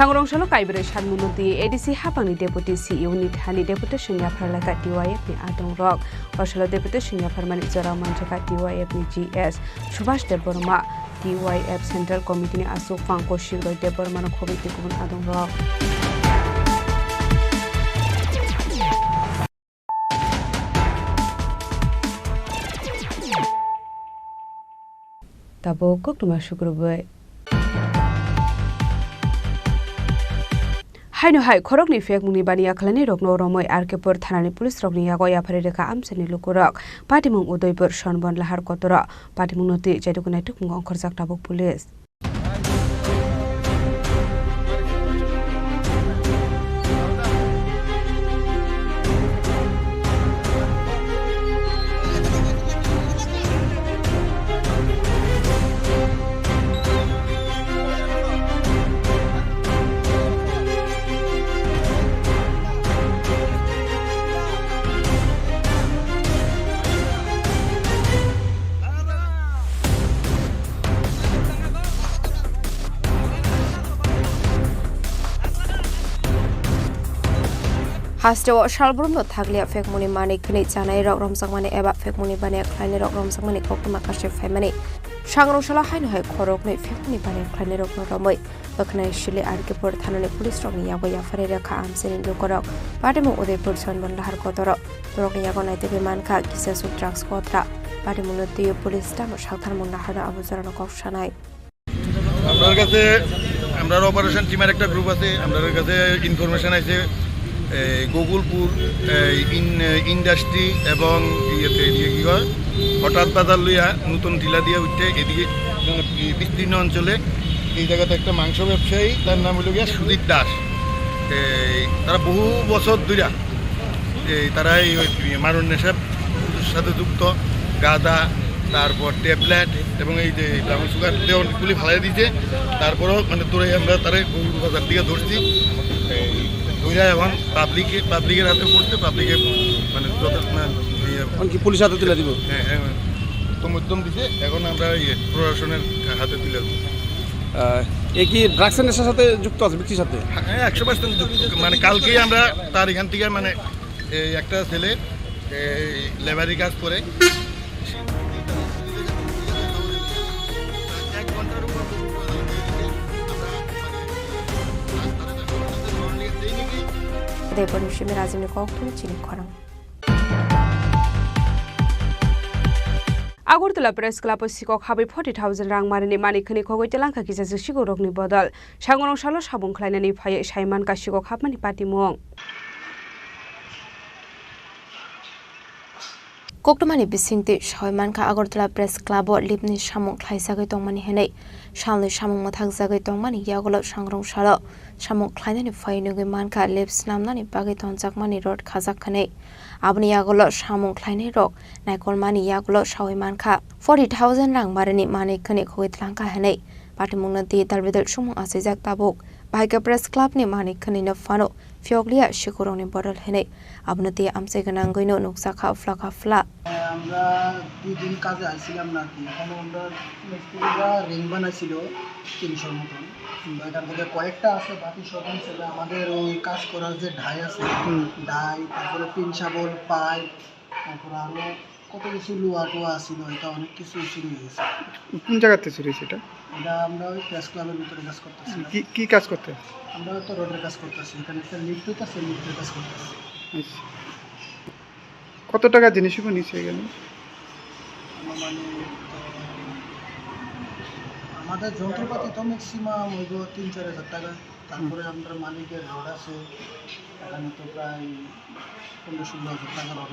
Sangrongshalo Kaibre Shanmunuti ADC Hapangni Deputy CEO ni Thani Deputation ya Pharlaka TYF ni Adong Rock Oshalo Deputation ya Permanent Jara Manjaka TYF ni GS Subhash Deborma TYF Central Committee ni Asuk Fangko Shiroi Deborma no Khobiti Kubun Adong Rock Tabo Koktuma Shukrubai Haino hai khorokni fek mungni baniya khlani rokno romoi arkepur thanani police rokni yago yapare reka amseni lukurok patimung udoipur sonbon lahar kotora patimung noti jaidukunai tukmung ongkhorjak tabuk police Hasteo Shalbrum Taglia Fekmuni Mani Kni Chana Rock Romsakmani Eba Fekmuni Bane Kleine Rock Romsakmani Kokma Kashe Family. Shangro Shalahan Hai Korok Ne Fekmuni Bane Kleine Rock Romoy. Bakna Shili Arkipur Tanani Police Rock Yagoya Ferreira Kamsin in Lukorok. Pademo Ude Purson Bandar Kotoro. Rock Yagona Tebimanka Kisasu Drugs Kotra. Pademo the police stam Shatan Munahara Abuzarano Shanai. আমরা operation টিমের একটা group আছে আমাদের কাছে information আছে Gokulpur industry এবং ইয়েতে কি হয় হঠাৎ বাজার লইয়া নতুন ঢিলা দিয়ে উঠতে এদিকে বিস্তীর্ণ অঞ্চলে এই জায়গাতে একটা মাংস ব্যবসায়ী তার নাম হলো গিয়া সুদীপ দাস তারা বহু বছর ধরে তারা এই মারণ নেশার সাথে যুক্ত গাঁদা তারপর ট্যাবলেট এবং এই যে ব্রাউন সুগার দিয়ে অনেকগুলি ফালাই দিয়েছে তারপরেও মানে তোরে আমরা তারা গরুর বাজার দিকে ধরছি ধরে এখন পাবলিকের হাতে পড়তে পাবলিকে মানে কি পুলিশ হাতে তুলে দিব হ্যাঁ উদ্যম দিছে এখন আমরা প্রশাসনের হাতে তুলে দেবো এ কি ড্রাগসের নেশার সাথে যুক্ত আছে ব্যক্তির সাথে হ্যাঁ 100% যুক্ত মানে কালকেই আমরা তার এখান থেকে মানে একটা ছেলে লেবারি কাজ করে Depon Shimi Razini Kokborok Chini Khorang. Agortala Press Club Sikok Habi 40,000 Rang Marini Manikani Kogotelanka Kisa Sigorokni Bodal. Shangon Shalo Shabon Kleinani Pay Shaiman Kashiko Hapmani Pati Mong. Koktomani Bisingti Shaimanka Agortala Press Club or Lipni Shamon Klaisaga Tongmani Hene. Shalli Shamon Matagzaga Tongmani Yagolo Shangrong Shalo. Shamon Kleinani Fainugi Manka Lips Namnani Bagiton Zakmani Road Kazakane. Abni Yagolo Shamon Kleine Rock, Nakolmani Yagolo Shawimanka, 40,000 Rang Marini Mani Kanik Huitlanka Hene, Patimuna de Darvidal Shumo Asizak Tabuk, Bika Press Club ni Mani Kanina Fano, Fioglia Shikoroni Bottle Hene, Abnati Amsegananguino Nuxaka Flaka Fla. আমরা দুই দিন কাজে আসছিলাম নাকি এখানে আমরা মিস্ত্রিরা ring বানাইছিল 300 মতন এখান থেকে কয়েকটা আছে বাকি সব ছেলে আমাদের ওই কাজ করার যে ঢাই আছে ঢাই তারপরে পিন শাবল পাইপ তারপরে আরো কত কিছু লোহা টোয়া আছিল এটা অনেক কিছু চুরি হয়েছে কোন জায়গাতে চুরি হয়েছে এটা আমরা ওই প্রেস ক্লাবের ভিতরে কাজ করতেছি কি কাজ করতে আমরা তো রোডের কাজ করতেছি এখানে একটা লিফট আছে লিফটের কাজ করতেছি কত টাকা জিনিসগুলো নিচে গেল আমাদের যন্ত্রপাতি তো ম্যাক্সিমাম হইব 3-4 হাজার টাকা তারপরে আমরা মালিকের রোড আছে এখানে তো প্রায় 15-16 হাজার টাকা রোড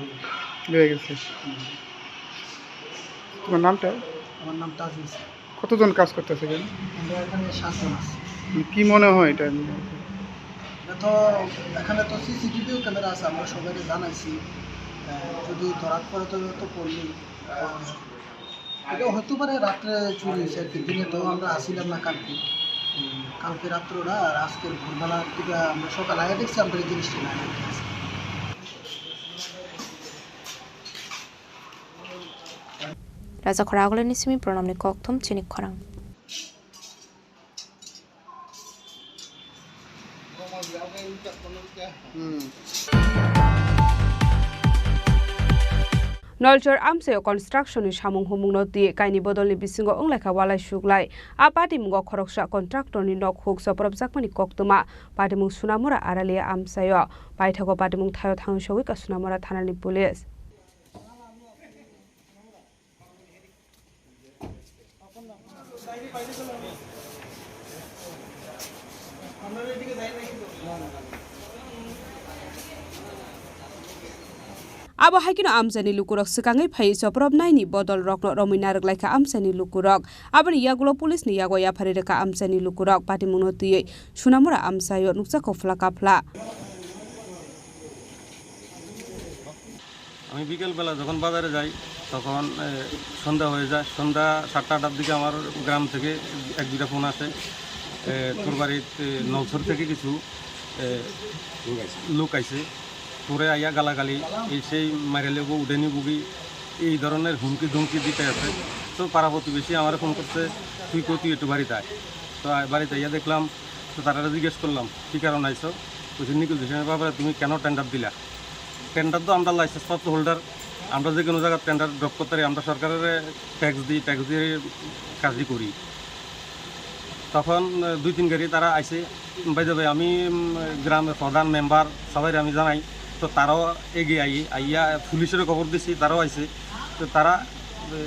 হয়ে গেছে তোমার নামটা আমার নাম তাজিজ কতজন কাজ করতেছে এখানে আমরা এখানে 7 জন আছি কি মনে হয় এটা তো এখানে তো সিসিটিভিও ক্যামেরা আছে আমরা সবাইকে জানাইছি যদি ধরাত পড়ে তো পড়লি এটা হতে পারে রাত্রে চুরি হয়েছে আর কি দিনে তো আমরা আসিলাম না কালকে রাত্রটা আর আজকের ভোরবেলার থেকে আমরা সকাল আগে দেখছি আমরা এই জিনিসটা না Raja Khoragole Nisimi Pronamni Kokthom Chini Khorang. Nolchor Amseo Construction is Hamung Humung the Kaini Bodoli Bisingo Unlaka Wala Shuglai, a party Mungo Koroksha contractor in Nok Hooks of Zakmani Koktoma, Padimung Sunamura Aralia Amsayo, Paitago Padimung Tayo Tang Showika Sunamura Tanani Police. Abo haikino amsani lukurok sekangai phai soprob naini bodol rokno rominar laika amsani lukurok abani yagulo police ni yago ya phari reka amsani lukurok pati munoti sunamura amsayo nuksa kofla kapla আমি বিকেল বেলা যখন বাজারে যাই তখন সন্ধ্যা হয়ে যায় সন্ধ্যা 7-8টার দিকে আমার গ্রাম থেকে এক দুইটা ফোন আসে তোর বাড়িতে নলছর থেকে কিছু লোক আইছে তোরে আইয়া গালাগালি এই সেই মাইরেলে গো উডেনি বুগি এই ধরনের হুমকি ধমকি দিতে আছে তো পাড়া প্রতিবেশী আমার ফোন করতে তুই কই তুই একটু বাড়িতে আয় তো বাড়িতে আইয়া দেখলাম তো তারা জিজ্ঞেস করলাম কী কারণ আইছো কইছে নিগোসিয়েশনের ব্যাপারে তুমি কেন টেন্ডার দিলা? টেন্ডার তো আমরা লাইসেন্স প্রাপ্ত হোল্ডার, আমরা যে কোনো জায়গায় টেন্ডার ড্রপ করতে পারি, আমরা সরকারের ট্যাক্স দিয়ে কাজই করি। তখন 2-3 গাড়ি তারা আইসে, বাই যাবে আমি গ্রামের প্রধান মেম্বার সবাই আমি জানাই, তো তারাও এগিয়ে আইয়া পুলিশের খবর দিছি, তারাও আইসে। তো তারা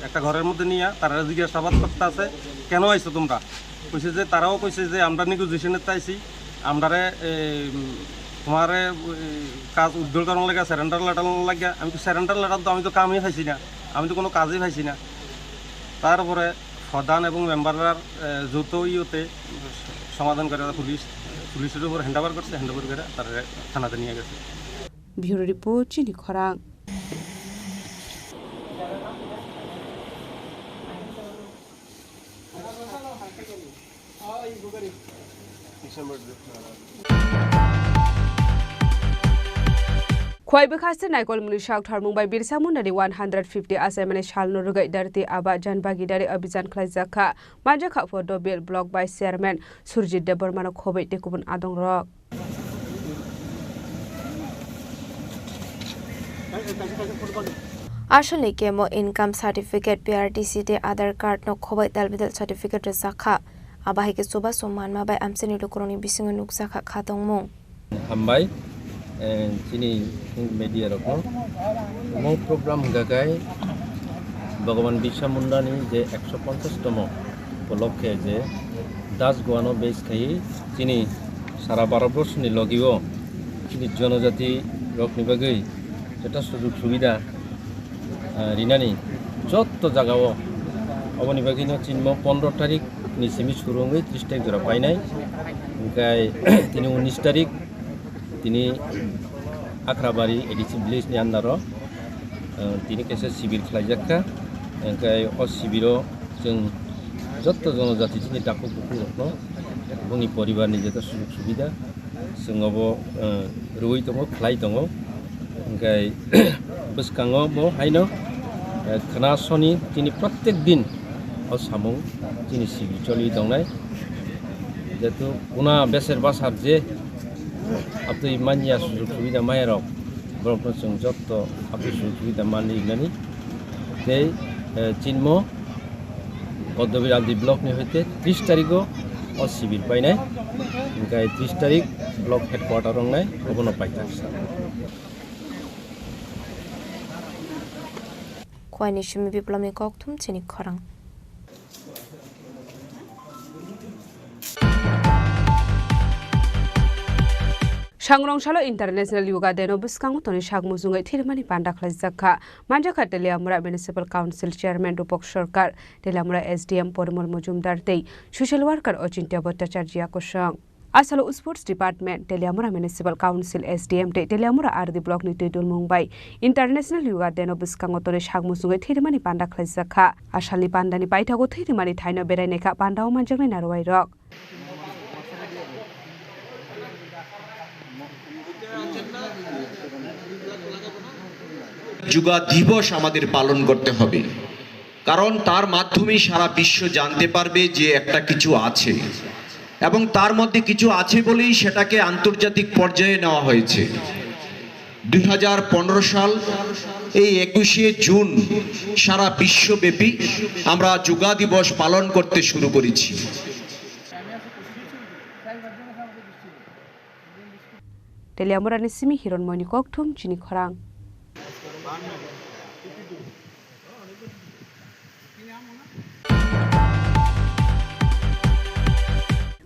একটা ঘরের মধ্যে নিয়ে তারা জিজ্ঞাসাবাদ করতে আছে, কেন আইসো তোমরা? কইছে যে তারাও কইছে যে আমরা নিগোসিয়েশনের আইসি, আমরারে তোমার কাজ উদ্ধার করার লাগে স্যারেন্ডার লেটার লাগে। আমি তো স্যারেন্ডার লেটার তো আমি তো কামই পাইছি না, আমি তো কোনো কাজই পাইছি না। তারপরে প্রধান এবং মেম্বাররা যৌথ ইয়েতে সমাধান করে পুলিশের উপর হ্যান্ড ওভার করছে, হ্যান্ড ওভার করে তারা থানাতে নিয়ে গেছে। ব্যুরো রিপোর্ট, চিনি খরাং। Khoi bekhase naikol muni shak thar mumbai birsa munari 150 asemane shalno rugai darti aba janbagi dari abijan khlaijaka manjakha photo bill block by chairman Surjit Debormano khobai tekubun adong rok আসলে কেমো income certificate PRTC te Aadhaar card no khobai dalbidal certificate sakha abahike soba somman ma bai amseni lokoroni bisingo nuksakha khatongmung hambai Chini media rokno mo program gagai Bhagavan Birsa Munda ni je 150 tomo উপলক্ষে যে Das গোয়ানো base খাই চিনি সারা Bharatvarsha ni লগিও চিনি জনজাতি রকনি বাগৈ যেটা সুযোগ সুবিধা রিনানি যত জায়গাও অবনি বাগিনো চিনমো 15 তারিখ ni semi surungai 30 তারিখ জরা পাই নাই গাই তিনি 19 তারিখ তিনি আখরাবাড়ি এডিসি ভিলেজনি আন্ডারও তিনি কেসে শিবির খাইজাকা ओमफ्राय अ शिबिराव जों যত জনজাতি যিনি ডাকু বুকু রকম बुंनि परिवारनि যেটা সুযোগ সুবিধা जोंबो रुई दङ खाइ दङ ओमफ्राय बसकाङो मो हाइनो खोनासनि তিনি प्रत्येक दिन अ सामुं তিনি শিবির চলি दंनाय যেহেতু उना बेसेर बासार जे আপনি মানিয়া সুযোগ সুবিধা মায়েরও ব্রহ্ম जों যত আপনি সুযোগ সুবিধা মানিনানি এই চিন্ম পদ্মবিল আলদি ব্লকনি হইতে 30 তারিখও অশিবির পাইনাই ওমफ्राय 30 তারিখ ব্লক হেডকোয়ার্টার রংনাই ওবনো পাইতাছে খয়নি সুমি বিপ্লবনি ককথুম চিনি খরাং Shangrongshalo International Yoga Deno Buskango Toni Shagmuzungai Thirmani Panda Khlajaka Manjakha Teliamura Municipal Council Chairman Rupok Sarkar Teliamura SDM Porimol Mujumdar Tei Social Worker Ochintya Bhattacharya Koshang Asalo Sports Department Teliamura Municipal Council SDM Tei Teliamura Ardi Block ni Tidul Mumbai International Yoga Deno Buskango Toni Shagmuzungai Thirmani Panda Khlajaka Asali Pandani Paithago Thirmani Thaino Beraineka Pandao Manjakni Narwai Rock yoga দিবস আমাদের পালন করতে হবে কারণ তার মাধ্যমে সারা বিশ্ব জানতে পারবে যে একটা কিছু আছে এবং তার মধ্যে কিছু আছে বলেই সেটাকে আন্তর্জাতিক পর্যায়ে নেওয়া হয়েছে 2015 সাল এই 21 জুন সারা বিশ্বব্যাপী আমরা যোগা দিবস পালন করতে শুরু করেছি Teliamura ni simi hiron moni kokthum chini khorang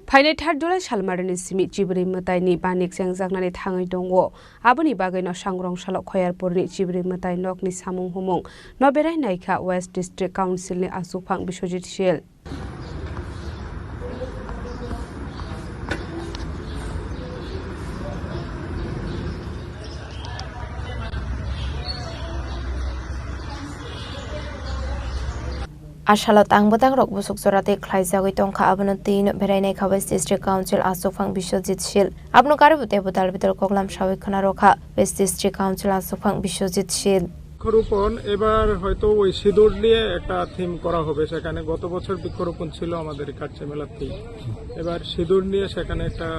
Phainai 3 July salmarani simi Chibri Matai ni banik jangjaknani thangai dongo aboni bagai no Shangrongshalo Khoyarpurni Chibri Matai nokni samung humung no berai naikha West District Council ni asufang Biswajit Shil Ashalot angbotang rok busuk sorate khlaijagoi tongkha abono tin berainai khabais district council asofang Biswajit Shil abno karibute bodal bitor koglam sawai khana rokha West district council asofang Biswajit Shil বৃক্ষরোপণ এবার হয়তো ওই সিঁদুর নিয়ে একটা theme করা হবে সেখানে। গত বছর বৃক্ষরোপণ ছিল আমাদের কাছে মেলার থিম, এবার সিঁদুর নিয়ে সেখানে একটা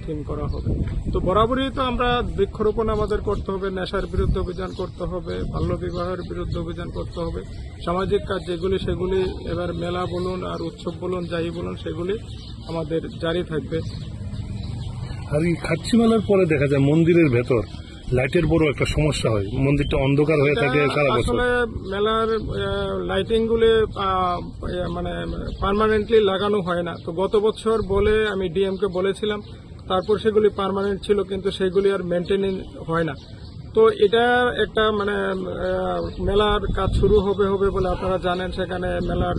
থিম করা হবে। তো বরাবরই তো আমরা বৃক্ষরোপণ আমাদের করতে হবে, নেশার বিরুদ্ধে অভিযান করতে হবে, বাল্যবিবাহের বিরুদ্ধে অভিযান করতে হবে, সামাজিক কাজ যেগুলি সেগুলি এবার মেলা বলুন আর উৎসব বলুন যাই বলুন সেগুলি আমাদের জারি থাকবে। আর এই খাচ্ছি মেলার পরে দেখা যায় মন্দিরের ভেতর লাইটের বড় একটা সমস্যা হয়, মন্দিরটা অন্ধকার হয়ে থাকে সারা বছর। আসলে মেলার লাইটিং গুলি মানে পার্মানেন্টলি লাগানো হয় না। তো গত বছর বলে আমি ডিএম কে বলেছিলাম, তারপর সেগুলি পার্মানেন্ট ছিল কিন্তু সেগুলি আর মেনটেনিং হয় না। তো এটা একটা মানে মেলার কাজ শুরু হবে বলে আপনারা জানেন, সেখানে মেলার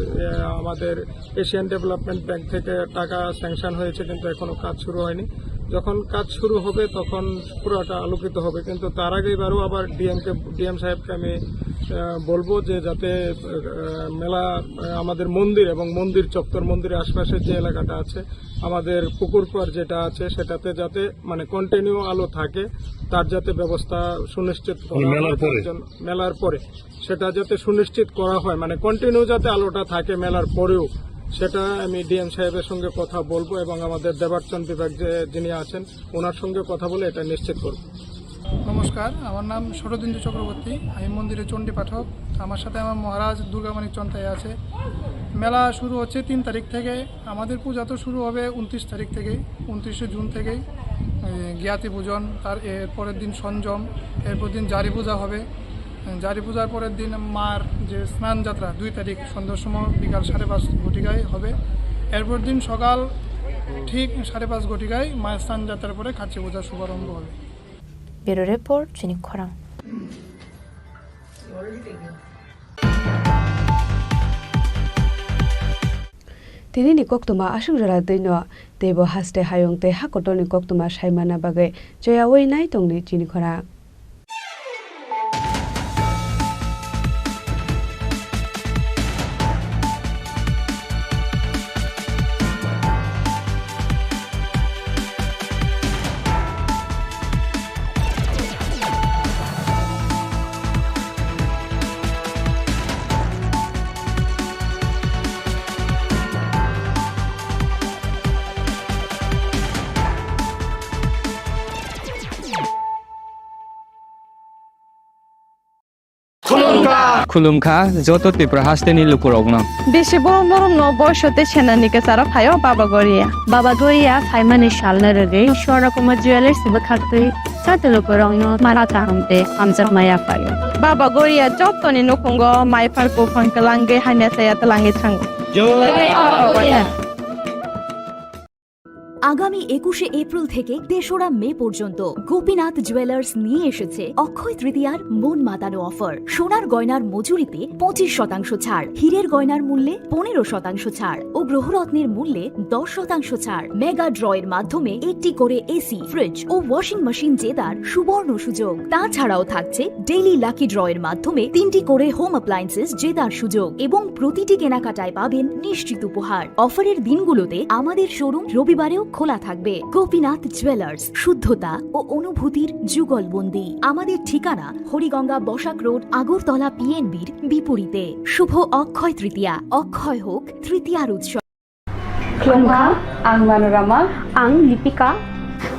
আমাদের এশিয়ান ডেভেলপমেন্ট ব্যাংক থেকে টাকা স্যাংশন হয়েছে কিন্তু এখনো কাজ শুরু হয়নি। যখন কাজ শুরু হবে তখন পুরোটা আলোকিত হবে, কিন্তু তার আগে এবারও আবার ডিএম সাহেবকে আমি বলবো যে যাতে মেলা আমাদের মন্দির এবং মন্দির চত্বর, মন্দিরের আশপাশের যে এলাকাটা আছে, আমাদের পুকুর পাড় যেটা আছে সেটাতে যাতে মানে কন্টিনিউ আলো থাকে, তার যাতে ব্যবস্থা সুনিশ্চিত করা মেলার পরে সেটা যাতে সুনিশ্চিত করা হয়, মানে কন্টিনিউ যাতে আলোটা থাকে মেলার পরেও, সেটা আমি ডিএম সাহেবের সঙ্গে কথা বলবো এবং আমাদের দেবার্চন বিভাগ যিনি আছেন ওনার সঙ্গে কথা বলে এটা নিশ্চিত করব। নমস্কার, আমার নাম শরদিন্দু চক্রবর্তী, আমি মন্দিরের চণ্ডী পাঠক। আমার সাথে আমার মহারাজ দুর্গামানিক চন্তাই আছে। মেলা শুরু হচ্ছে 3 তারিখ থেকে, আমাদের পূজা তো শুরু হবে 29 তারিখ থেকে, 29শে জুন থেকেই জ্ঞাতি পূজন, তার পরের দিন সঞ্জম, এরপর দিন জারি পূজা হবে। জারি পূজার পরের দিন মার যে স্নান যাত্রা 2 তারিখ সন্ধ্যার সময় বিকাল 5:30 ঘটিকায় হবে। এরপর দিন সকাল ঠিক 5:30 ঘটিকায় মায়ের স্নান যাত্রার পরে খাচ্ছি পূজার শুভারম্ভ হবে। ব্যুরো রিপোর্ট চিনি খোরাং। তিনি ni koktoma asungjara deino tebo haste hayong te hakotoni koktoma saimana bagai joyawoi nai tongni Chini Khorang. खुलुमखा जत त्रिपुरा हास्टेनि लुकुरगना बेसे बरम न बयसते सेनानिके सारा फायो बाबा गोरिया फाइमानि शालना रगे शोरा कुमा ज्वेलर्स बखाते साते लुकुरंग न माराता हमते हमजर माया फायो बाबा गोरिया जतनि नखंगो माइफारको फंकलांगे हाइना साया तलांगे थांगो আগামী 21শে এপ্রিল থেকে 3রা মে পর্যন্ত গোপীনাথ জুয়েলার্স নিয়ে এসেছে অক্ষয় তৃতীয়ার মন মাতানো অফার। সোনার গয়নার মজুরিতে 25% ছাড়, হীরের গয়নার মূল্যে 15% ছাড় ও গ্রহরত্নের মূল্যে 10% ছাড়। মেগা ড্রয়ের মাধ্যমে একটি করে এসি, ফ্রিজ ও ওয়াশিং মেশিন জেতার সুবর্ণ সুযোগ। তাছাড়াও থাকছে ডেইলি লাকি ড্রয়ের মাধ্যমে 3টি করে হোম অ্যাপ্লায়েন্সেস জেতার সুযোগ এবং প্রতিটি কেনাকাটায় পাবেন নিশ্চিত উপহার। অফারের দিনগুলোতে আমাদের শোরুম রবিবারেও খোলা থাকবে। গোপীনাথ জুয়েলার্স, শুদ্ধতা ও অনুভূতির যুগলবন্দি। আমাদের ঠিকানা হরিগঙ্গা বসাক রোড, আগরতলা পিএনবির বিপরীতে। শুভ অক্ষয় তৃতীয়া, অক্ষয় হোক তৃতীয়ার উৎসব। Khulumkha, ang Manorama, ang Lipika.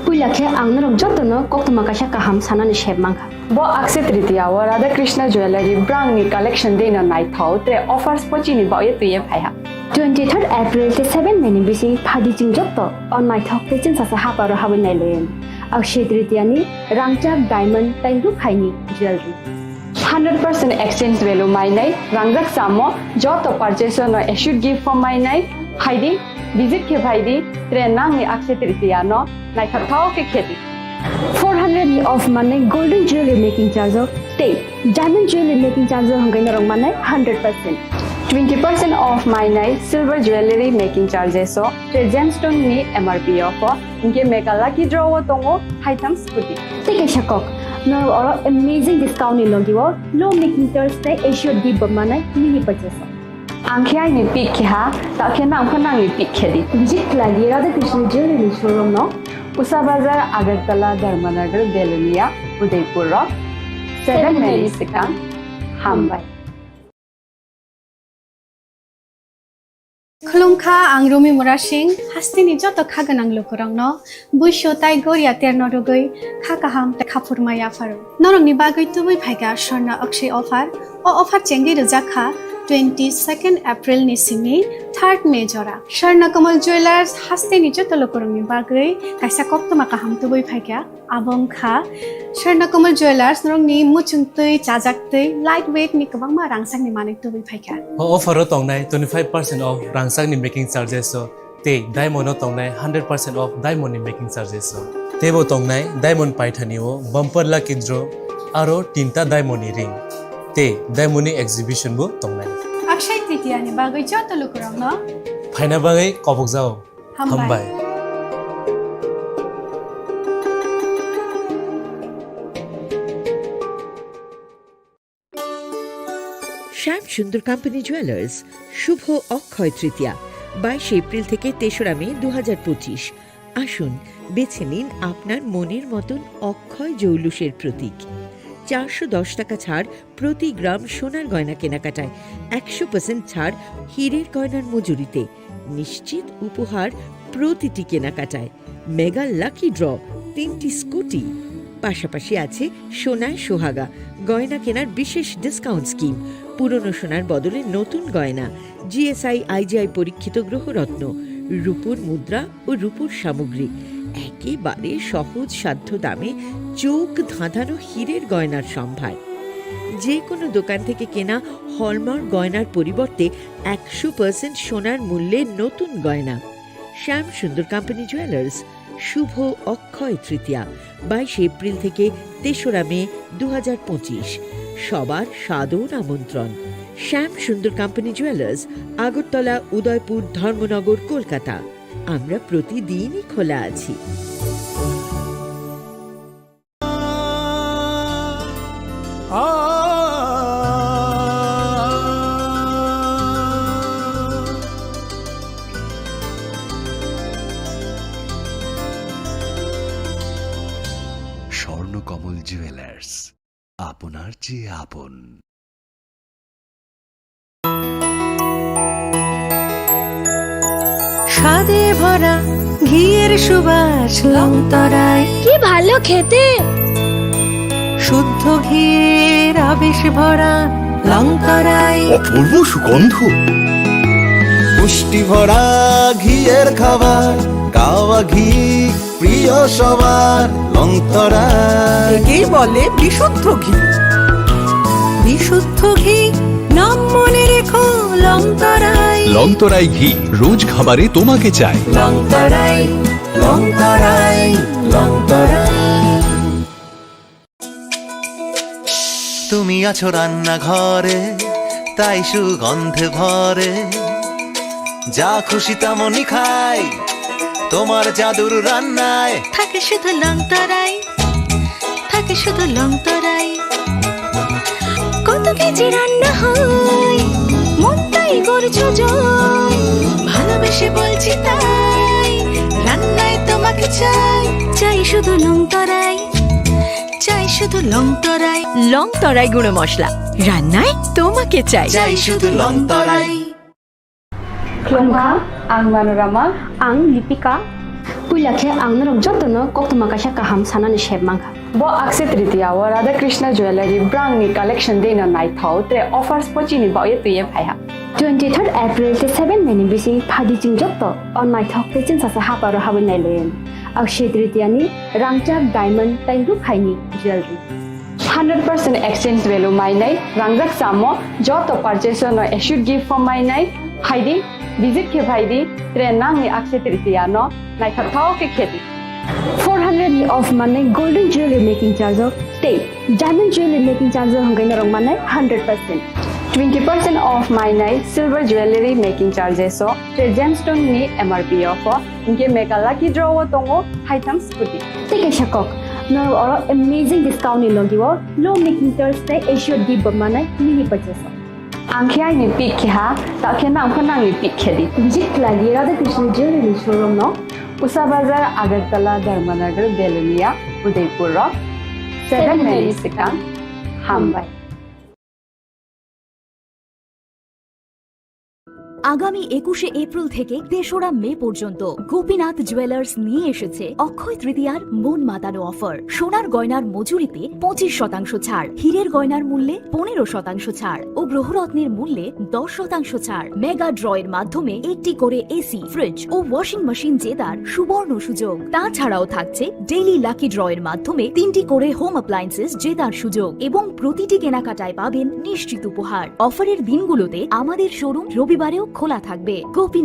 Puilakhe ang narok jotno koktoma kasha kaham sanani shebmangkha. Bo Akshay Tritiya wa Radha Krishna Jewelry brand ni collection deina nai thau te offers pochini ba ye tuye phaiha. 23rd April te 7 meni bisi phadi jingjokto on my thok te chin sasa haparo habin nai len. Akshay Tritiya ni rangchak diamond tairu khaini jewelry. 100% exchange value my nai rangjak samo joto purchase no should give for my nai haidi visit ke bhaidi trenang ni Akshay Tritiya no nai thau ke kheti 400 ni off mane golden jewelry making charge of stay diamond jewelry making charge hangai na rong mane 100% 20% off my night silver jewelry making charges so gemstone ni MRP offer inke mega lucky draw tongo item scooty take a shakok no or amazing discount ni logiwo low making thursday should give mane mini purchase angkhya ni pick ha ta khena angkhana ni pick khedi visit lagi Radha Krishna jewelry showroom no Usa Bazar Agartala Dharmanagar Belunia Udaipur 7 Mary Sikang हामबाय खुलुमखा आं रमि मुरा सिंह हास्तिनि जत खागोनां लोगोरांनो बैसो ताइ गरिया तेरनो रुगै खा गाहाम खाफुरमाया pharaoh नरंनि बागै तुबै फाइगा स्वर्न अक्षय अफार चेंगि रोजाखा 22 April नि सिमी 3 मे जरा स्वर्ण कमल ज्वेलर्स हास्तिनि जत लोगोरांनि बागै काइसा कप्तमा गाहाम तुबै फाइगा आबंखा स्वर्ण कमल ज्वेलर्स नरंनि मुचुंतै चाजाक्तै लाइट वेट नि गोबां मा रांसांनि माने तुबै फाइगा अफारो तंनाय 25% ऑफ रांसांनि मेकिंग चार्जेस ते डायमंड तंनाय 100% ऑफ डायमंड नि मेकिंग चार्जेस तेबो तंनाय डायमंड पाइथानिओ बम्पर लाकी ड्रॉ आरो तीनटा डायमंड नि रिंग ते डायमंड नि एग्जिबिशन बो तंनाय अक्षय तृतीया नि बागै जत लोगोरांनो फाइना बागै कबक जाओ हामबाय শ্যাম সুন্দর কোম্পানি জুয়েলার্স শুভ অক্ষয় তৃতীয়া 22 এপ্রিল থেকে 3রা মে 2025 আসুন বেছে নিন আপনার মনের মতন অক্ষয় জৌলুসের প্রতীক 410 টাকা ছাড় প্রতি গ্রাম সোনার গয়না কেনাকাটায় 100% ছাড় হীরের গয়নার মজুরিতে নিশ্চিত উপহার প্রতিটি কেনাকাটায় মেগা লাকি ড্র 3টি স্কুটি পাশাপাশি আছে সোনায় সোহাগা গয়না কেনার বিশেষ ডিসকাউন্ট স্কিম পুরনো সোনার বদলে নতুন গয়না জিএসআই আইজিআই পরীক্ষিত গ্রহরত্ন রূপোর মুদ্রা ও রূপোর সামগ্রী একেবারে সহজ সাধ্য দামে চোখ ধাঁধানো হীরের গয়নার সম্ভার যে কোনো দোকান থেকে কেনা হলমার্ক গয়নার পরিবর্তে 100% সোনার মূল্যে নতুন গয়না শ্যাম সুন্দর কোম্পানি জুয়েলার্স শুভ অক্ষয় তৃতীয়া 22 এপ্রিল থেকে 3রা মে 2025 সবার সাদর আমন্ত্রণ শ্যাম সুন্দর কোম্পানি জুয়েলার্স আগরতলা উদয়পুর ধর্মনগর কলকাতা আমরা প্রতিদিনই খোলা আছি স্বর্ণকমল জুয়েলার্স আপনার চেয়ে আপন স্বাদে ভরা ঘিয়ের সুবাস লংতরায় কি ভালো খেতে শুদ্ধ ঘিয়ের আবেশ ভরা লংতরায় অপূর্ব সুগন্ধ পুষ্টি ভরা ঘিয়ের খাবার গাওয়া ঘি প্রিয় সবার লংতরায় একেই বলে বিশুদ্ধ ঘি বিশুদ্ধ ঘি নাম মনে রেখো লংতরাই লংতরাই ঘি রোজ খাবারে তোমাকে চাই লংতরাই লংতরাই লংতরাই তুমি আছো রান্নাঘরে তাই সুগন্ধে ভরে যা খুশি তেমনই খাই তোমার জাদুর রান্নায় থাকে শুধু লংতরাই থাকে শুধু লংতরাই কত কেজি রান্না হয় মনটাই করছো জয় ভালোবেসে বলছি তাই রান্নায় তোমাকে চাই চাই শুধু লংতরাই চাই শুধু লংতরাই লংতরাই গুঁড়ো মশলা রান্নায় তোমাকে চাই চাই শুধু লংতরাই खुलुमखा आं मनोरमा आं लिपिका पुइलाखे आं नरक जतनो कोक्तमा काशा काहाम सानानि शेबमांखा बो अक्षय तृतीया व राधा कृष्ण ज्वेलरी ब्रांगनि कलेक्शन देना नाइथाव त्रे ऑफर्स पचिनि बाये तुये फाया 23 एप्रिल से 7 मे नि बिसि फादि चिं जत्तो ऑन माय थक ते चिन सासा हापारो हाबो नाइलेन अक्षय तृतीया नि रांगचाक डायमंड ताइरु खाइनि ज्वेलरी 100% exchange value माइनाइ रांगजाक सामो जतो परचेस नो एशुड गिफ्ट फॉर माइनाइ हाइदि विजिट के भाईदी ट्रेन नांगनि अक्षय तृतीया नो नाइथाव के खेती 400 ऑफ माने गोल्डन ज्वेलरी मेकिंग चार्ज ते डायमंड ज्वेलरी मेकिंग चार्ज हंगैन रंग माने 100% 20% ऑफ माइनाइ सिल्वर ज्वेलरी मेकिंग चार्जेस ते जेमस्टोन नि एमआरपी ऑफ इनके मेगा लकी ड्रॉ तंगो हाइथम स्कूटी टेके शकक नो और अमेजिंग डिस्काउंट नि लगिवो लो मेकिंग चार्ज ते एश्योर गिव माने मिनि परचेस आंखे आइनि पिक खेहा ताखे नामखौ नांनि पिक खेदि विजिट लागि राधा कृष्ण ज्वेलरी शोरूम नो उषा बाजार आगरतला धर्मनगर बेलनिया उदयपुर 7 मेरी सिकां हामबाय আগামী 21শে এপ্রিল থেকে 3রা মে পর্যন্ত গোপীনাথ জুয়েলার্স নিয়ে এসেছে অক্ষয় তৃতীয়ার মন মাতানো অফার। সোনার গয়নার মজুরিতে 25% ছাড়, হীরের গয়নার মূল্যে 15% ছাড় ও গ্রহরত্নের মূল্যে 10% ছাড়। মেগা ড্রয়ের মাধ্যমে একটি করে এসি, ফ্রিজ ও ওয়াশিং মেশিন জেতার সুবর্ণ সুযোগ। তাছাড়াও থাকছে ডেইলি লাকি ড্রয়ের মাধ্যমে 3টি করে হোম অ্যাপ্লায়েন্সেস জেতার সুযোগ এবং প্রতিটি কেনাকাটায় পাবেন নিশ্চিত উপহার। অফারের দিনগুলোতে আমাদের শোরুম রবিবারেও খোলা থাকবে। গোপীনাথ